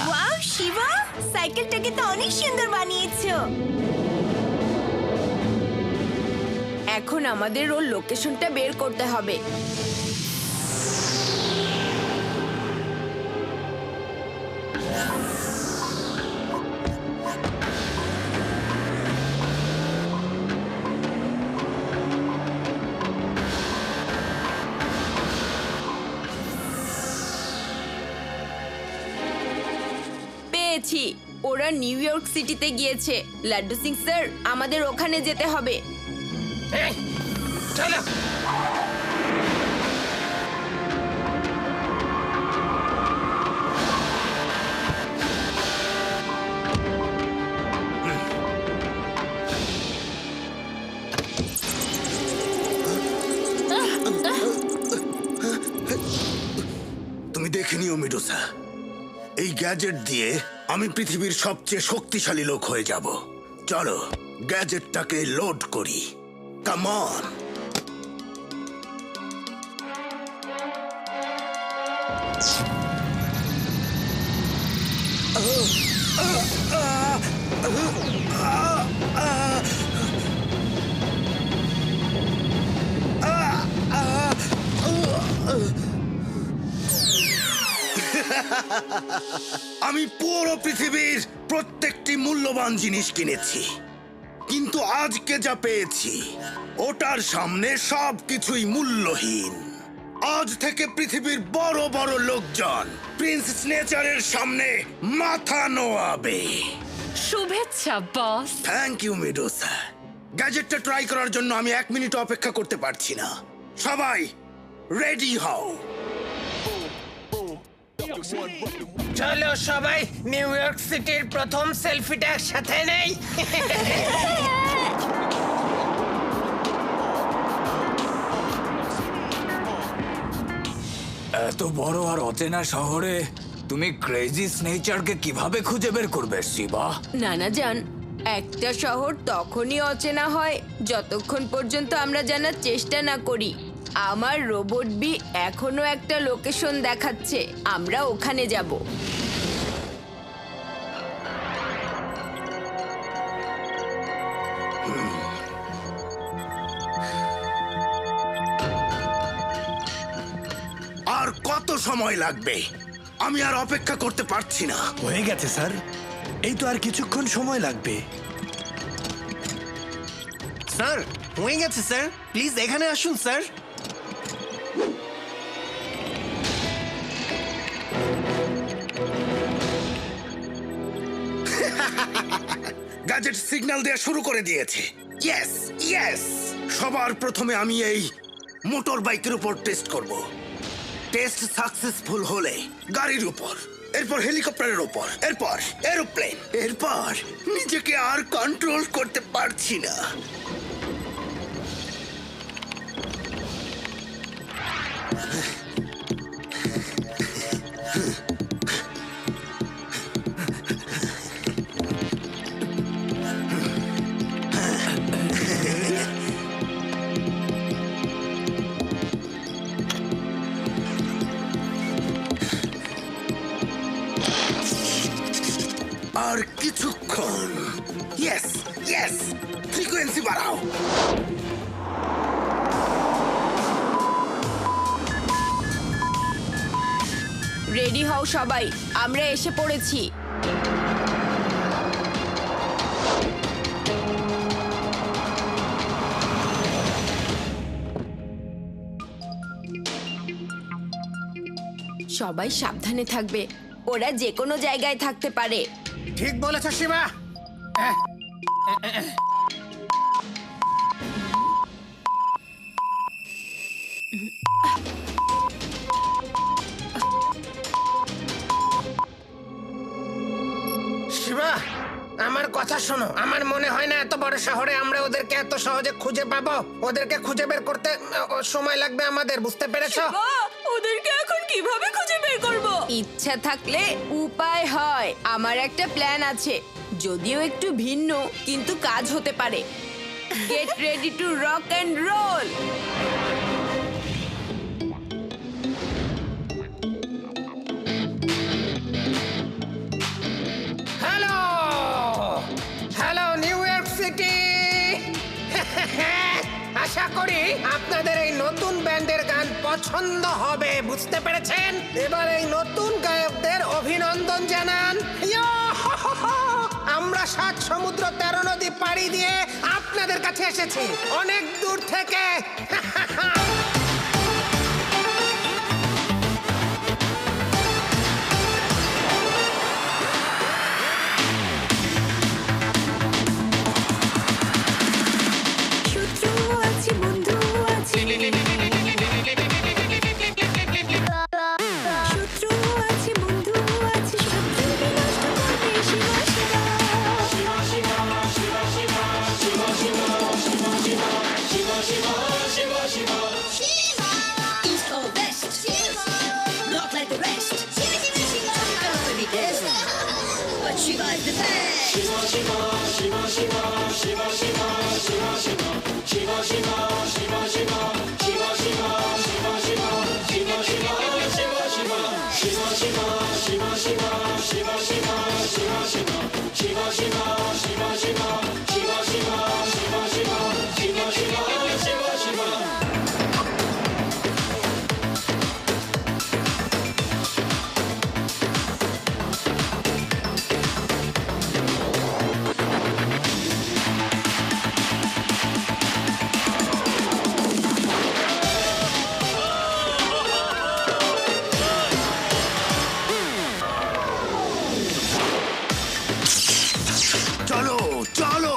ওয়াও শিবা, সাইকেলটাকে তো অনেক সুন্দর বানিয়েছো। এখন আমাদের ওর লোকেশনটা বের করতে হবে। পেয়েছি, ওরা নিউ ইয়র্ক সিটিতে গিয়েছে। লাড্ডু সিং স্যার, আমাদের ওখানে যেতে হবে। চলো। তুমি দেখে নিও মেডুসা, এই গ্যাজেট দিয়ে আমি পৃথিবীর সবচেয়ে শক্তিশালী লোক হয়ে যাব। চলো গ্যাজেটটাকে লোড করি। Come on. আমি পুরো পৃথিবীর প্রত্যেকটি মূল্যবান জিনিস কিনেছি, কিন্তু আজকে যা পেয়েছি ওটার সামনে সবকিছুই মূল্যহীন। আজ থেকে পৃথিবীর বড় বড় লোকজন প্রিন্স স্নেচারের সামনে মাথা নোয়াবে। শুভেচ্ছা বস। Thank you Medusa. গ্যাজেটটা ট্রাই করার জন্য আমি 1 মিনিট অপেক্ষা করতে পারছি না। সবাই রেডি হও। চলো সবাই নিউ ইয়র্ক সিটির প্রথম সেলফিটা একসাথে নেই। এত বড় আর অচেনা শহরে তুমি ক্রেজি স্নেচারকে কিভাবে খুঁজে বের করবে শিবা? নানা জান, একটা শহর তখনই অচেনা হয় যতক্ষণ পর্যন্ত আমরা জানার চেষ্টা না করি। আমার রোবট বি এখনো একটা লোকেশন দেখাচ্ছে, আমরা ওখানে যাব। আর কত সময় লাগবে? আমি আর অপেক্ষা করতে পারছি না। হয়ে গেছে স্যার, এই তো আর কিছুক্ষণ সময় লাগবে। স্যার হয়ে গেছে স্যার, প্লিজ এখানে আসুন স্যার। গ্যাজেট সিগন্যাল দেওয়া শুরু করে দিয়েছে। ইয়েস ইয়েস, সবার প্রথমে আমি এই মোটর বাইকের উপর টেস্ট করব। টেস্ট সাকসেসফুল হলে গাড়ির উপর, এরপর হেলিকপ্টারের উপর, এরপর এরোপ্লেন, এরপর নিজেকে আর কন্ট্রোল করতে পারছি না। আর কিছুক্ষণ। ইয়েস ইয়েস, ফ্রিকোয়েন্সি বাড়াও। রেডি হও সবাই, আমরা এসে পড়েছি। সবাই সাবধানে থাকবে, ওরা যে কোনো জায়গায় থাকতে পারে। ঠিক বলেছ শিবা। শিবা, আমার কথা শোনো। আমার মনে হয় না এত বড় শহরে আমরা ওদেরকে এত সহজে খুঁজে পাবো। ওদেরকে খুঁজে বের করতে সময় লাগবে আমাদের, বুঝতে পেরেছো? ওদেরকে এখন কিভাবে খুঁজে বের করব? ইচ্ছা থাকলে উপায় হয়। আমার একটা প্ল্যান আছে, যদিও একটু ভিন্ন, কিন্তু কাজ হতে পারে। Get ready to rock and roll. Hello hello New York City. আশা করি আপনাদের এই নতুন ব্যান্ডের গান পছন্দ হবে, বুঝতে পেরেছেন? এবার এই নতুন গায়কদের অভিনন্দন জানান। আমরা 7 সমুদ্র 13 নদী পাড়ি দিয়ে আপনাদের কাছে এসেছি, অনেক দূর থেকে। চলো চলো,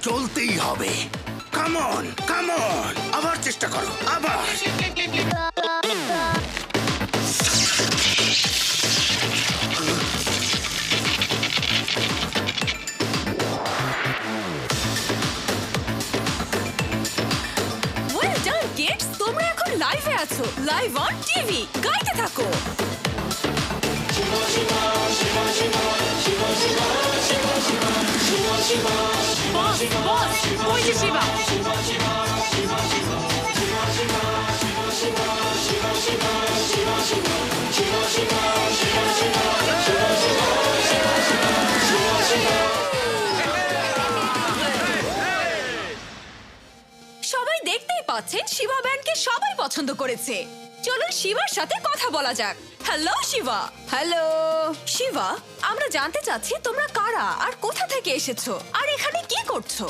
চলতেই হবে। কামন কামন, আবার চেষ্টা করো, আবার। ওয়েল ডান কিডস, তোমরা এখন লাইভে আছো, লাইভ অন টিভি। গাইতে থাকো। বস বস, ওই যে শিবা। সবাই দেখতেই পাচ্ছেন শিবা ব্যান্ডকে সবাই পছন্দ করেছে। চলুন শিবার সাথে কথা বলা যাক। হ্যালো শিবা। হ্যালো শিবা, আমরা জানতে চাচ্ছি তোমরা কারা আর কোথা থেকে এসেছো আর এখানে কি করছো?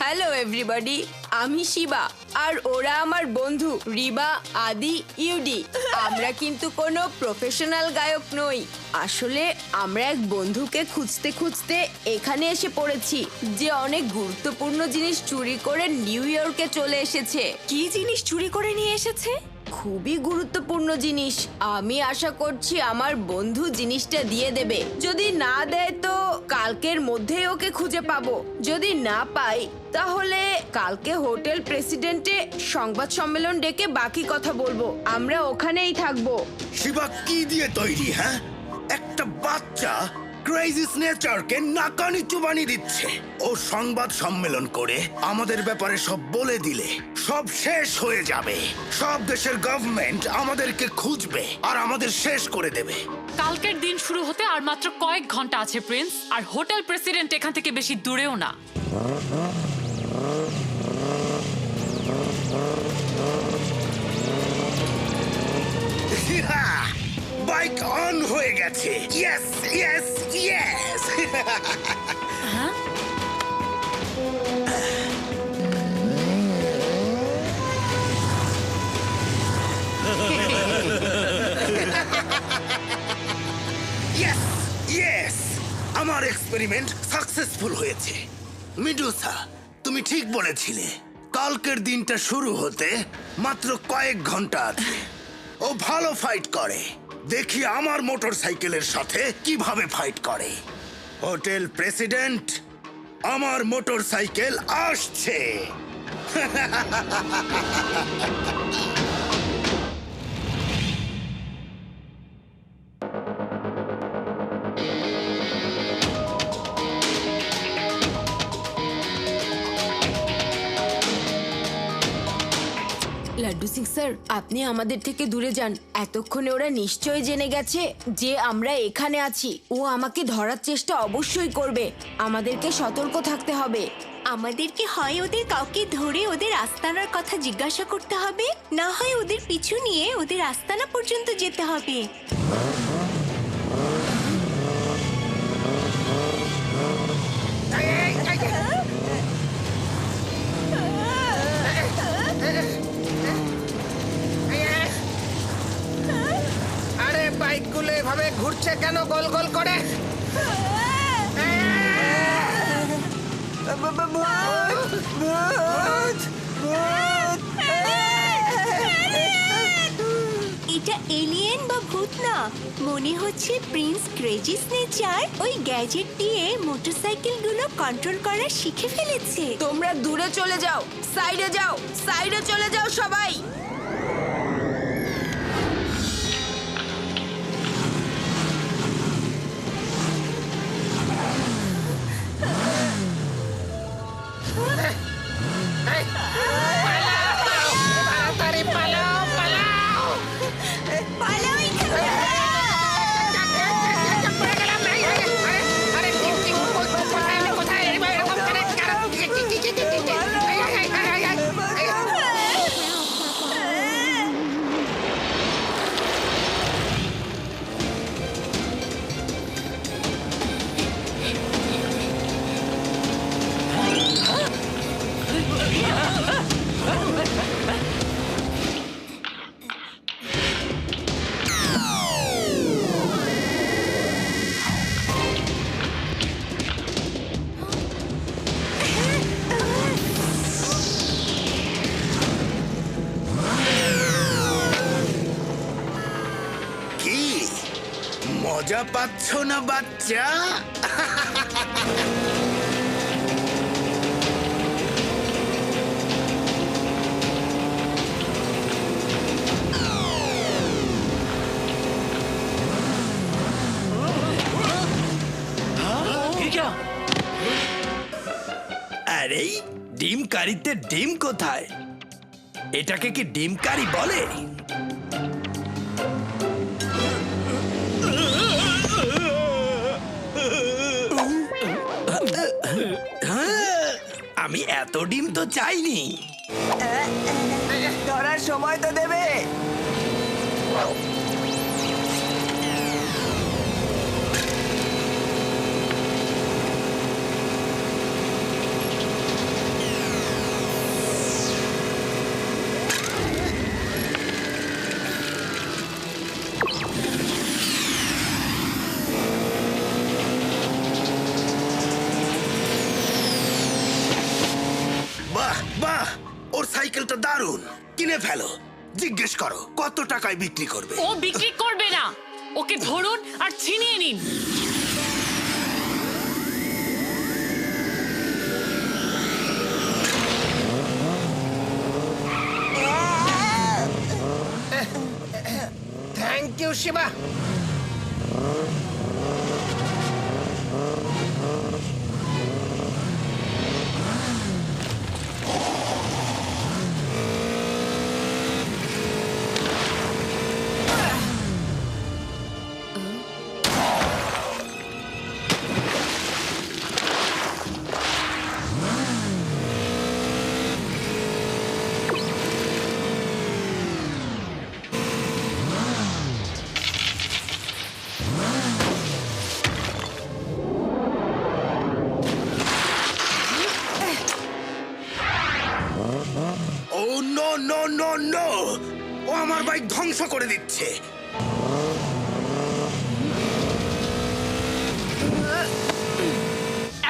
হ্যালো এভরিবডি, আমি শিবা আর ওরা আমার বন্ধু রিবা, আদি, ইউডি। আমরা কিন্তু কোনো প্রফেশনাল গায়ক নই। আসলে আমরা এক বন্ধুকে খুঁজতে খুঁজতে এখানে এসে পড়েছি, যে অনেক গুরুত্বপূর্ণ জিনিস চুরি করে নিউ ইয়র্কে চলে এসেছে। কি জিনিস চুরি করে নিয়ে এসেছে? খুবই গুরুত্বপূর্ণ জিনিস। আমি আশা করছি আমার বন্ধু জিনিসটা দিয়ে দেবে। যদি না দেয় তো কালকের মধ্যেই ওকে খুঁজে পাবো। যদি না পাই তাহলে কালকে হোটেল প্রেসিডেন্টে সংবাদ সম্মেলন ডেকে বাকি কথা বলবো। আমরা ওখানেই থাকবো। শিবা কি দিয়ে তৈরি? হ্যাঁ, একটা বাচ্চা ক্রেজি স্নেচারকে নাকানি চুবানি দিচ্ছে। ও সংবাদ সম্মেলন করে আমাদের ব্যাপারে সব বলে দিলে সব শেষ হয়ে যাবে। সব দেশের গভর্নমেন্ট আমাদেরকে খুঁজবে আর আমাদের শেষ করে দেবে। কালকের দিন শুরু হতে আর মাত্র কয়েক ঘন্টা আছে প্রিন্স, আর হোটেল প্রেসিডেন্ট এখান থেকে বেশি দূরেও না। বাইক অন হয়ে গেছে। Yes yes yes. Yes yes, আমার এক্সপেরিমেন্ট সাকসেসফুল হয়েছে। মিডুসা, তুমি ঠিক বলেছিলে। কালকের দিনটা শুরু হতে মাত্র কয়েক ঘন্টা আছে। ও ভালো ফাইট করে। দেখি আমার মোটরসাইকেলের সাথে কিভাবে ফাইট করে। হোটেল প্রেসিডেন্ট, আমার মোটরসাইকেল আসছে। লাড্ডু সিং স্যার, আপনি আমাদের থেকে দূরে যান। এতক্ষণে ওরা নিশ্চয়ই জেনে গেছে যে আমরা এখানে আছি। ও আমাকে ধরার চেষ্টা অবশ্যই করবে। আমাদেরকে সতর্ক থাকতে হবে। আমাদেরকে হয় ওদের কাউকে ধরে ওদের আস্তানার কথা জিজ্ঞাসা করতে হবে, না হয় ওদের পিছু নিয়ে ওদের আস্তানা পর্যন্ত যেতে হবে। আরে বাইকগুলো এভাবে ঘুরছে কেন গোল গোল করে? এটা এলিয়েন বা ভূত না, মনে হচ্ছে প্রিন্স ক্রেজি স্নেচার ওই গ্যাজেট দিয়ে মোটরসাইকেলগুলো কন্ট্রোল করা শিখে ফেলেছে। তোমরা দূরে চলে যাও, সাইডে যাও, সাইডে চলে যাও সবাই। তাড়াতাড়ি পালাও, পালাও, পালাও এখান থেকে। কি মজা পাচ্ছ না বাচ্চা? আরে ডিম কারিতে ডিম কোথায়? এটাকে কি ডিম কারি বলে? আমি এত ডিম তো চাইনি। ধরার সময় তো দেবে। তো দারুণ, কিনে ফেলো। জিজ্ঞেস করো কত টাকায় বিক্রি করবে। ও বিক্রি করবে না, ওকে ধরুন আর ছিনিয়ে নিন। Thank you Shiva. Oh no no no no, ও আমার বাইক ধ্বংস করে দিচ্ছে।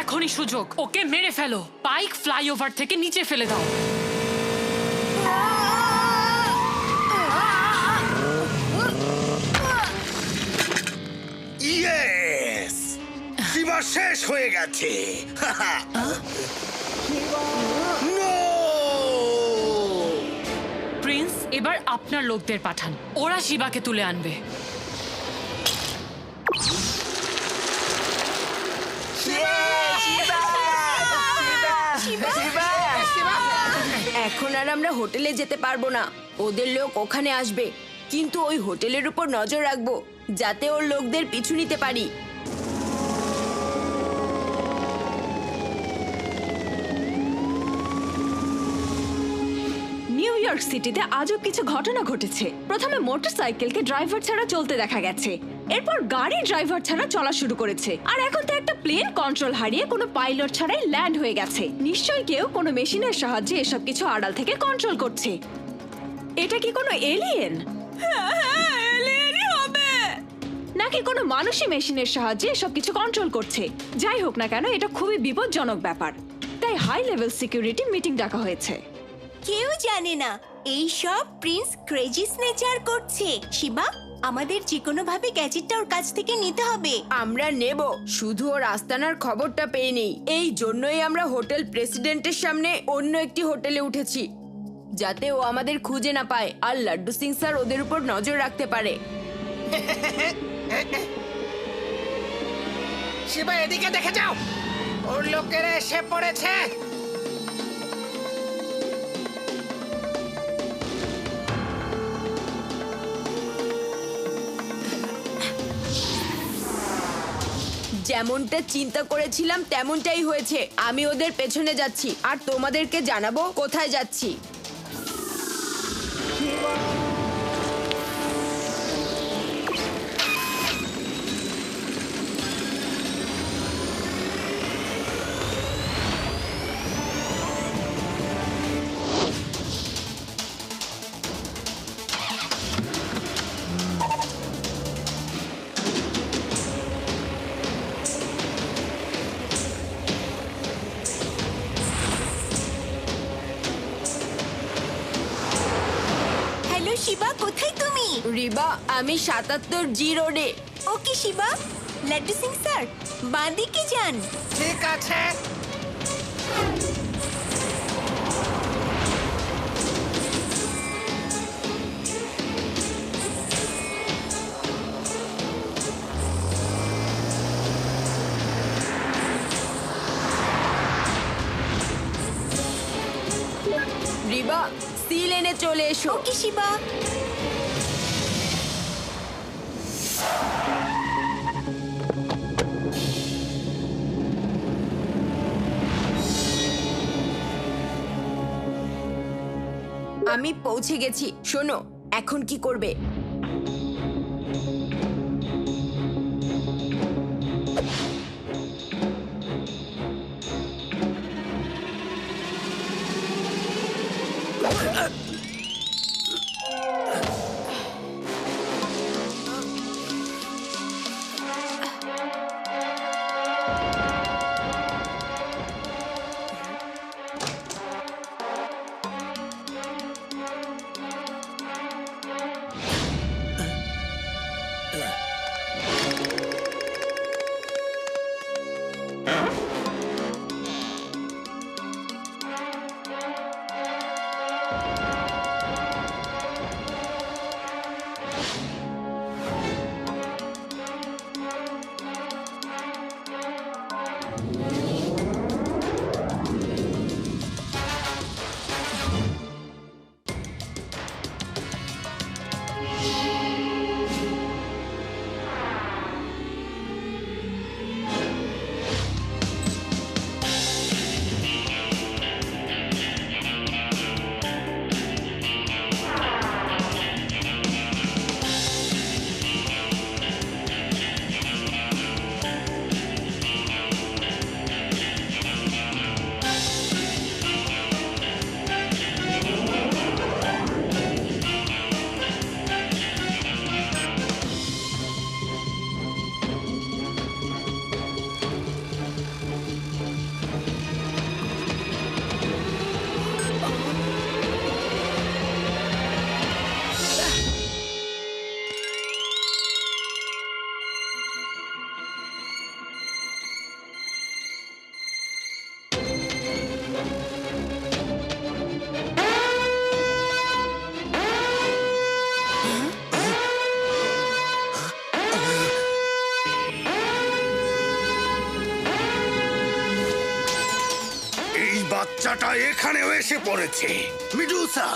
এখনই সুযোগ, ওকে মেরে ফেলো। বাইক ফ্লাইওভার থেকে নিচে ফেলে দাও। ইয়েস, শিবা শেষ হয়ে গেছে। নো! প্রিন্স, এবার আপনার লোকদের পাঠান, ওরা শিবাকে তুলে আনবে। এখন আর আমরা হোটেলে যেতে পারবো না, ওদের লোক ওখানে আসবে। কিন্তু ওই হোটেলের উপর নজর রাখবো যাতে ওর লোকদের পিছু নিতে পারি। নিউ ইয়র্ক সিটিতে আজব কিছু ঘটনা ঘটেছে। প্রথমে মোটরসাইকেলকে ড্রাইভার ছাড়া চলতে দেখা গেছে, এরপর গাড়ি ড্রাইভার ছাড়া চলা শুরু করেছে, আর এখন তো একটা প্লেন কন্ট্রোল হারিয়ে কোনো পাইলট ছাড়াই ল্যান্ড হয়ে গেছে। নিশ্চয়ই কেউ কোনো মেশিনের সাহায্যে এসব কিছু আড়াল থেকে কন্ট্রোল করছে। এটা কি কোনো এলিয়েন? এলিয়েনই হবে, নাকি কোনো মানুষই মেশিনের সাহায্যে এসব কিছু কন্ট্রোল করছে? যাই হোক না কেন, এটা খুবই বিপজ্জনক ব্যাপার, তাই হাই লেভেল সিকিউরিটি মিটিং ডাকা হয়েছে। কেউ জানে না এই সব প্রিন্স ক্রেজি স্নেচার করছে। শিবা, আমাদের যে কোনো ভাবে গ্যাজেটটা ওর কাছ থেকে নিতে হবে। আমরা নেব, শুধু ওর আস্তানার খবরটা পেয়ে নেই। এই জন্যই আমরা হোটেল প্রেসিডেন্টের সামনে অন্য একটি হোটেলে উঠেছি, যাতে ও আমাদের খুঁজে না পায় আর লাড্ডু সিং স্যার ওদের উপর নজর রাখতে পারে। শিবা, এদিকে দেখে যাও, ওর লোকেরা এসে পড়েছে। যেমনটা চিন্তা করেছিলাম তেমনটাই হয়েছে। আমি ওদের পেছনে যাচ্ছি আর তোমাদেরকে জানাবো কোথায় যাচ্ছি। শিবা, কোথায় তুমি? রিবা, আমি 77G রোডে। ওকে শিবা। লাড্ডু সিং স্যার, বাঁ দিকে যান। ঠিক আছে। রিবা, সি লেনে চলে এসো। ওকে শিবা। আমি পৌঁছে গেছি। শোনো, এখন কি করবে? বাচ্চাটা এখানেও এসে পড়েছে। মিডুসা,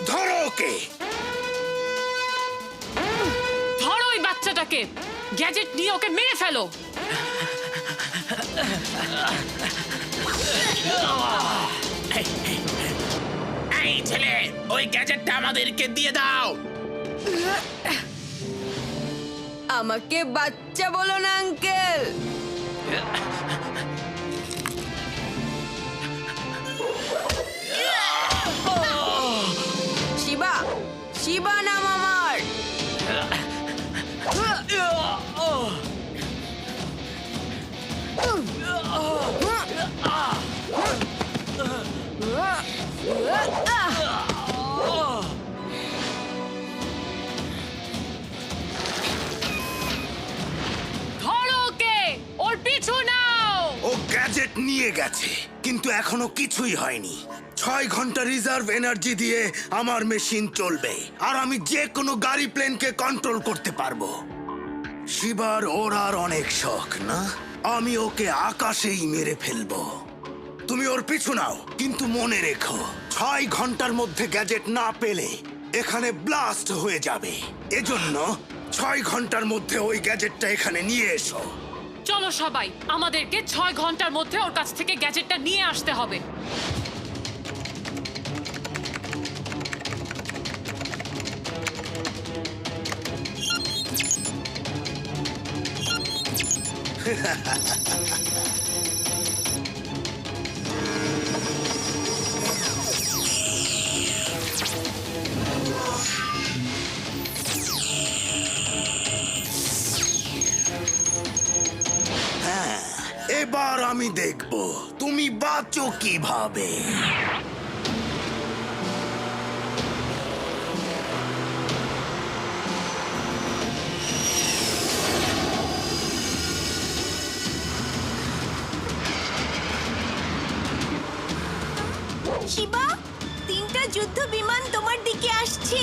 ধরো ওকে। ধরো ওই বাচ্চাটাকে, গ্যাজেট নিয়ে ওকে মেরে ফেলো। এই ছেলে, ওই গ্যাজেটটা আমাদেরকে দিয়ে দাও। আমাকে বাচ্চা বলো না আঙ্কেল। শিবা, শিবা নাম আমার। ধরো ওকে, ওর পিছু নাও। ও গ্যাজেট নিয়ে গেছে, কিন্তু এখনো কিছুই হয়নি। 6 ঘন্টা রিজার্ভ এনার্জি দিয়ে আমার মেশিন চলবে, আর আমি যে কোনো গাড়ি প্লেনকে কন্ট্রোল করতে পারবো। শিবার ওর আর অনেক শখ না, আমি ওকে আকাশেই মেরে ফেলবো। তুমি ওর পিছু নাও, কিন্তু মনে রেখো 6 ঘন্টার মধ্যে গ্যাজেট না পেলে এখানে ব্লাস্ট হয়ে যাবে। এজন্য 6 ঘন্টার মধ্যে ওই গ্যাজেটটা এখানে নিয়ে এসো। চলো সবাই, আমাদেরকে 6 ঘন্টার মধ্যে ওর কাছ থেকে গ্যাজেটটা নিয়ে আসতে হবে। হ্যাঁ, এবার আমি দেখব তুমি বাঁচো কিভাবে। শিবা, 3টা যুদ্ধ বিমান তোমার দিকে আসছে।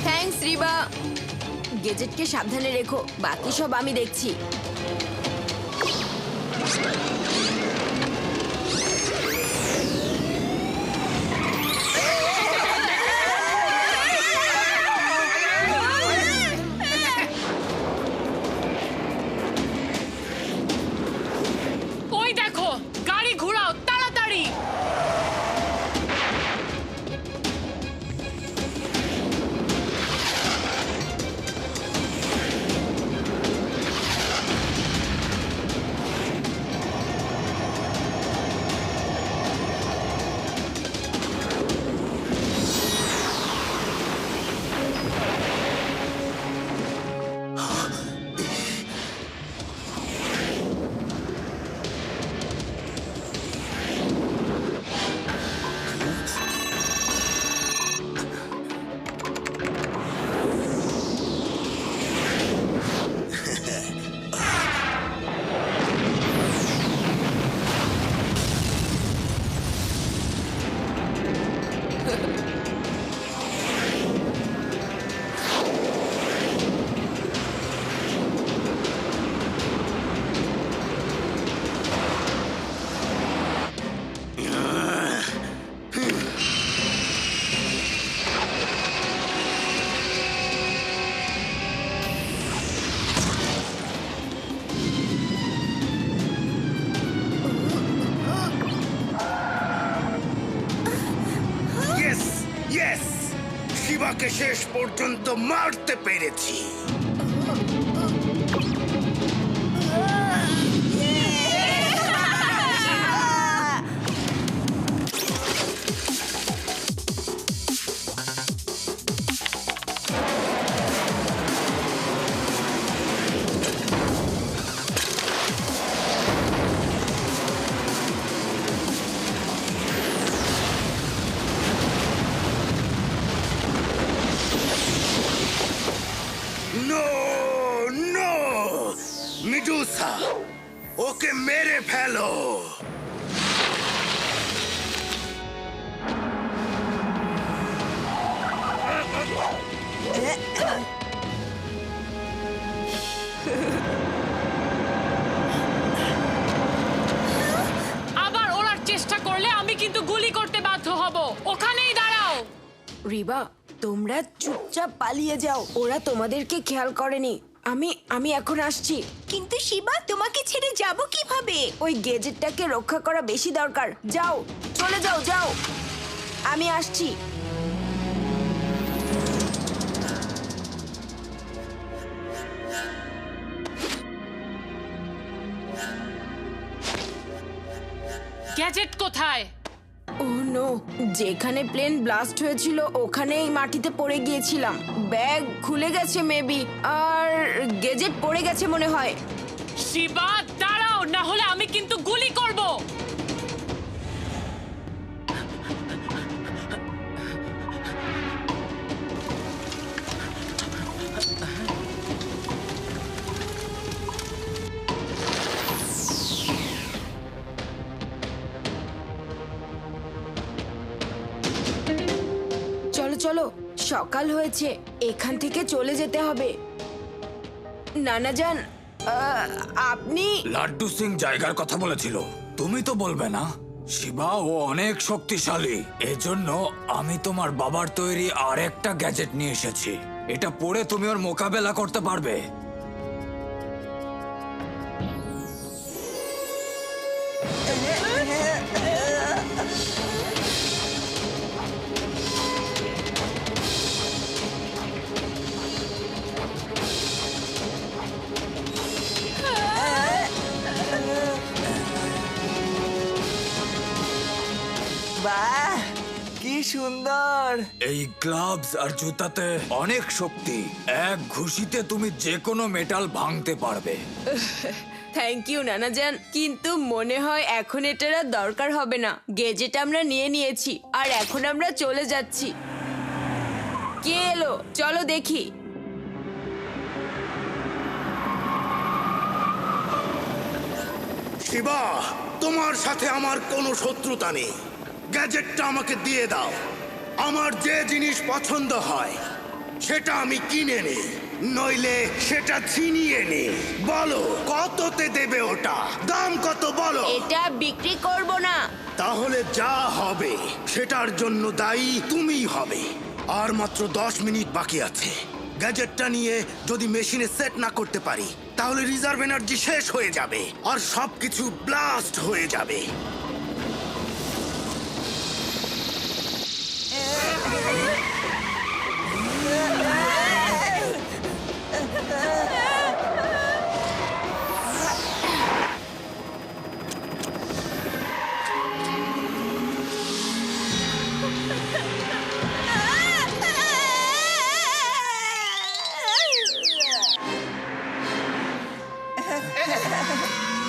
থ্যাঙ্কস রিবা। গেজেটকে সাবধানে রেখো, বাকি সব আমি দেখছি। ওই দেখো, গাড়ি ঘোরাও তাড়াতাড়ি। শিবাকে শেষ পর্যন্ত মারতে পেরেছি। মেডুসা, ওকে মেরে ফেলো। আবার ওড়ার চেষ্টা করলে আমি কিন্তু গুলি করতে বাধ্য হব। ওখানেই দাঁড়াও। রিবা, তোমরা চুপচাপ পালিয়ে যাও, ওরা তোমাদেরকে খেয়াল করেনি। আমি এখন আসছি। কিন্তু শিবা, তোমাকে ছেড়ে যাব কিভাবে? ওই গেজেটটাকে রক্ষা করা বেশি দরকার। যাও, চলে যাও, যাও। আমি আসছি। গ্যাজেট কোথায়? ও নো, যেখানে প্লেন ব্লাস্ট হয়েছিল ওখানেই মাটিতে পড়ে গিয়েছিলাম। ব্যাগ খুলে গেছে মেবি, আর গেজেট পড়ে গেছে মনে হয়। শিবা দাঁড়াও, না হলে আমি কিন্তু গুলি করব। চলো চলো, সকাল হয়েছে, এখান থেকে চলে যেতে হবে। নানাজান, আপনি... লাড্ডু সিং জায়গার কথা বলেছিল, তুমি তো বলবে না? শিবা, ও অনেক শক্তিশালী, এজন্য আমি তোমার বাবার তৈরি আরেকটা গ্যাজেট নিয়ে এসেছি। এটা পরে তুমি ওর মোকাবেলা করতে পারবে। বাহ, কি সুন্দর! এই গ্লাভস আর জুতাতে অনেক শক্তি। এক ঘুষিতে তুমি যে কোনো মেটাল ভাঙতে পারবে। থ্যাংক ইউ নানাজান, কিন্তু মনে হয় এখন এটার আর দরকার হবে না। গেজেট আমরা নিয়ে নিয়েছি, আর এখন আমরা চলে যাচ্ছি। কে এলো? চলো দেখি। শিবা, তোমার সাথে আমার কোনো শত্রুতা নেই। গ্যাজেটটা আমাকে দিয়ে দাও। আমার যে জিনিস পছন্দ হয় সেটা আমি কিনে নিই, নইলে সেটা ছিনিয়ে নি। বলো কততে দেবে ওটা? দাম কত বলো? এটা বিক্রি করব না। তাহলে যা হবে সেটার জন্য দায়ী তুমিই হবে। আর মাত্র 10 মিনিট বাকি আছে। গ্যাজেটটা নিয়ে যদি মেশিনে সেট না করতে পারি তাহলে রিজার্ভ এনার্জি শেষ হয়ে যাবে আর সবকিছু ব্লাস্ট হয়ে যাবে।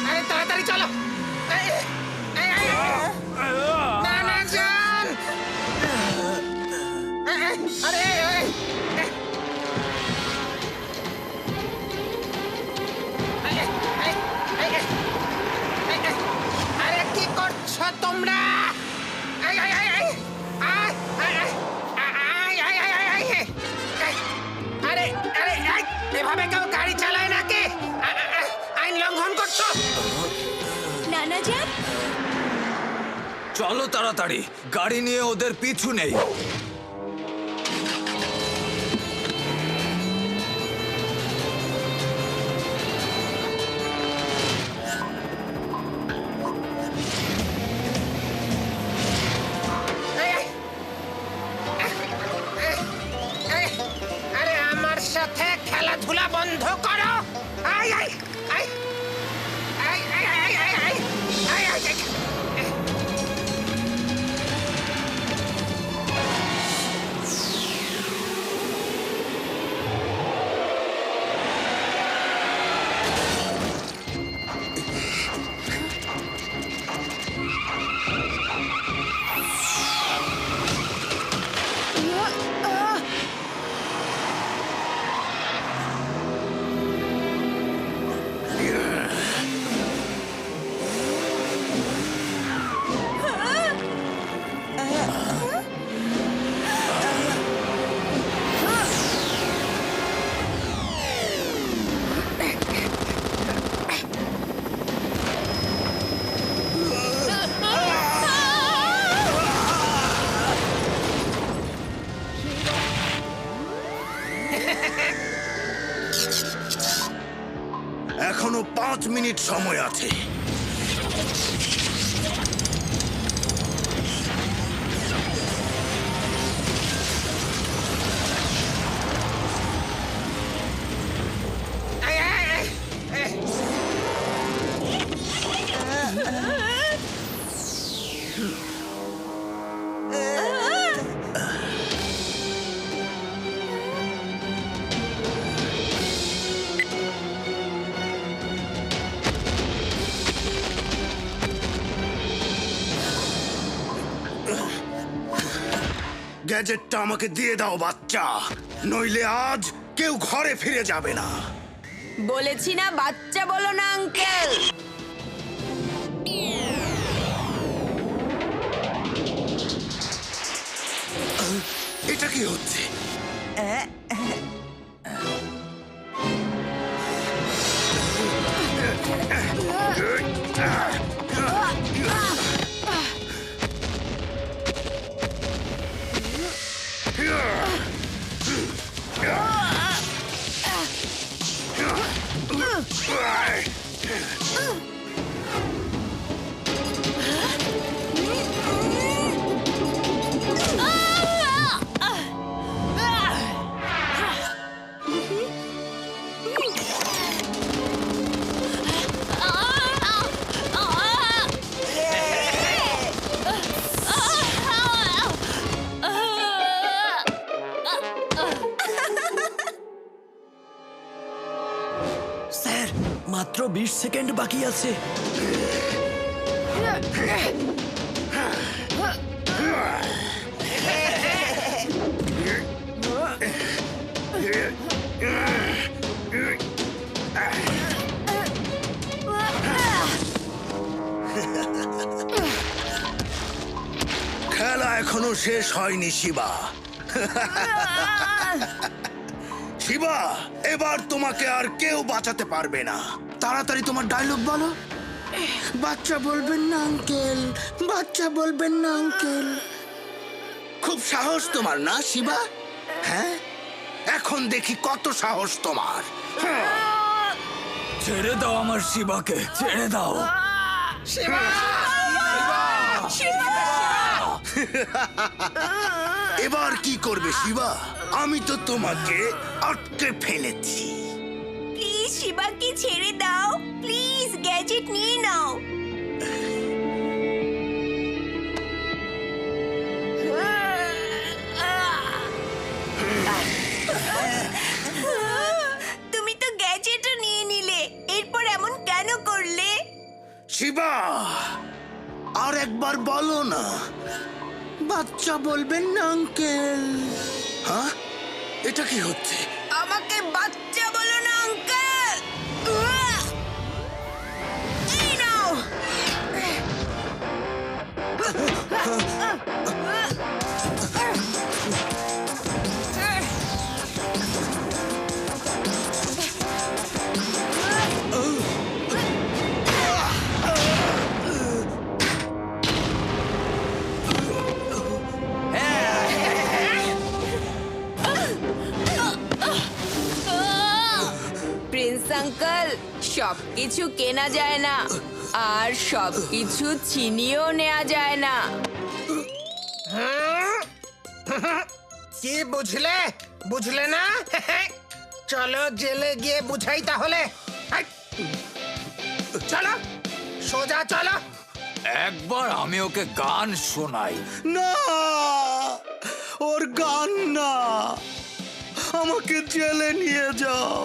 আরে তাড়াতাড়ি চলো। নানাজান! আরে আরে কি করছো তোমরা? আরে আরে এভাবে কেউ গাড়ি চালায় নাকি? আইন লঙ্ঘন করছো। নানাজান, চলো তাড়াতাড়ি, গাড়ি নিয়ে ওদের পিছু নেই। আরে আমার সাথে খেলাধুলা বন্ধ করো। I I I I I I I I I I I 5 minute সময় আছে। গ্যাজেটটা আমাকে দিয়ে দাও বাচ্চা, নইলে আজ কেউ ঘরে ফিরে যাবে না। বলেছি না বাচ্চা বলো না আঙ্কেল। এটা কি হচ্ছে? স্যার, মাত্র 20 সেকেন্ড বাকি আছে। খেলা এখনো শেষ হয়নি শিবা। শিবা, এবার তোমাকে আর কেউ বাঁচাতে পারবে না। তাড়াতাড়ি তোমার ডায়লগ বলো। বাচ্চা বলবেন না আঙ্কেল, বাচ্চা বলবেন না আঙ্কেল। খুব সাহস তোমার না শিবা? হ্যাঁ, এখন দেখি কত সাহস তোমার। ছেড়ে দাও আমার শিবাকে, ছেড়ে দাও। এবার কি করবে শিবা? আমি তো তোমাকে আটকে ফেলেছি। প্লিজ শিবাকে ছেড়ে দাও, প্লিজ গ্যাজেট নিয়ে নাও। তুমি তো গ্যাজেটও নিয়ে নিলে, এরপর এমন কেন করলে? শিবা, আর একবার বলো না, বাচ্চা বলবেন না আঙ্কেল। হ্যাঁ, এটা কি হচ্ছে? আমাকে বাচ্চা বলো না আঙ্কেল। এই নাও। প্রিন্স আঙ্কেল, সবকিছু কেনা যায় না, আর সবকিছু ছিনিয়েও নেওয়া যায় না। কি বুঝলে? বুঝলে না? চলো জেলে গিয়ে বুঝাই তাহলে। হাই! চলো, সোজা চলো। একবার আমি ওকে গান শোনাই। না, ওর গান না, আমাকে জেলে নিয়ে যাও।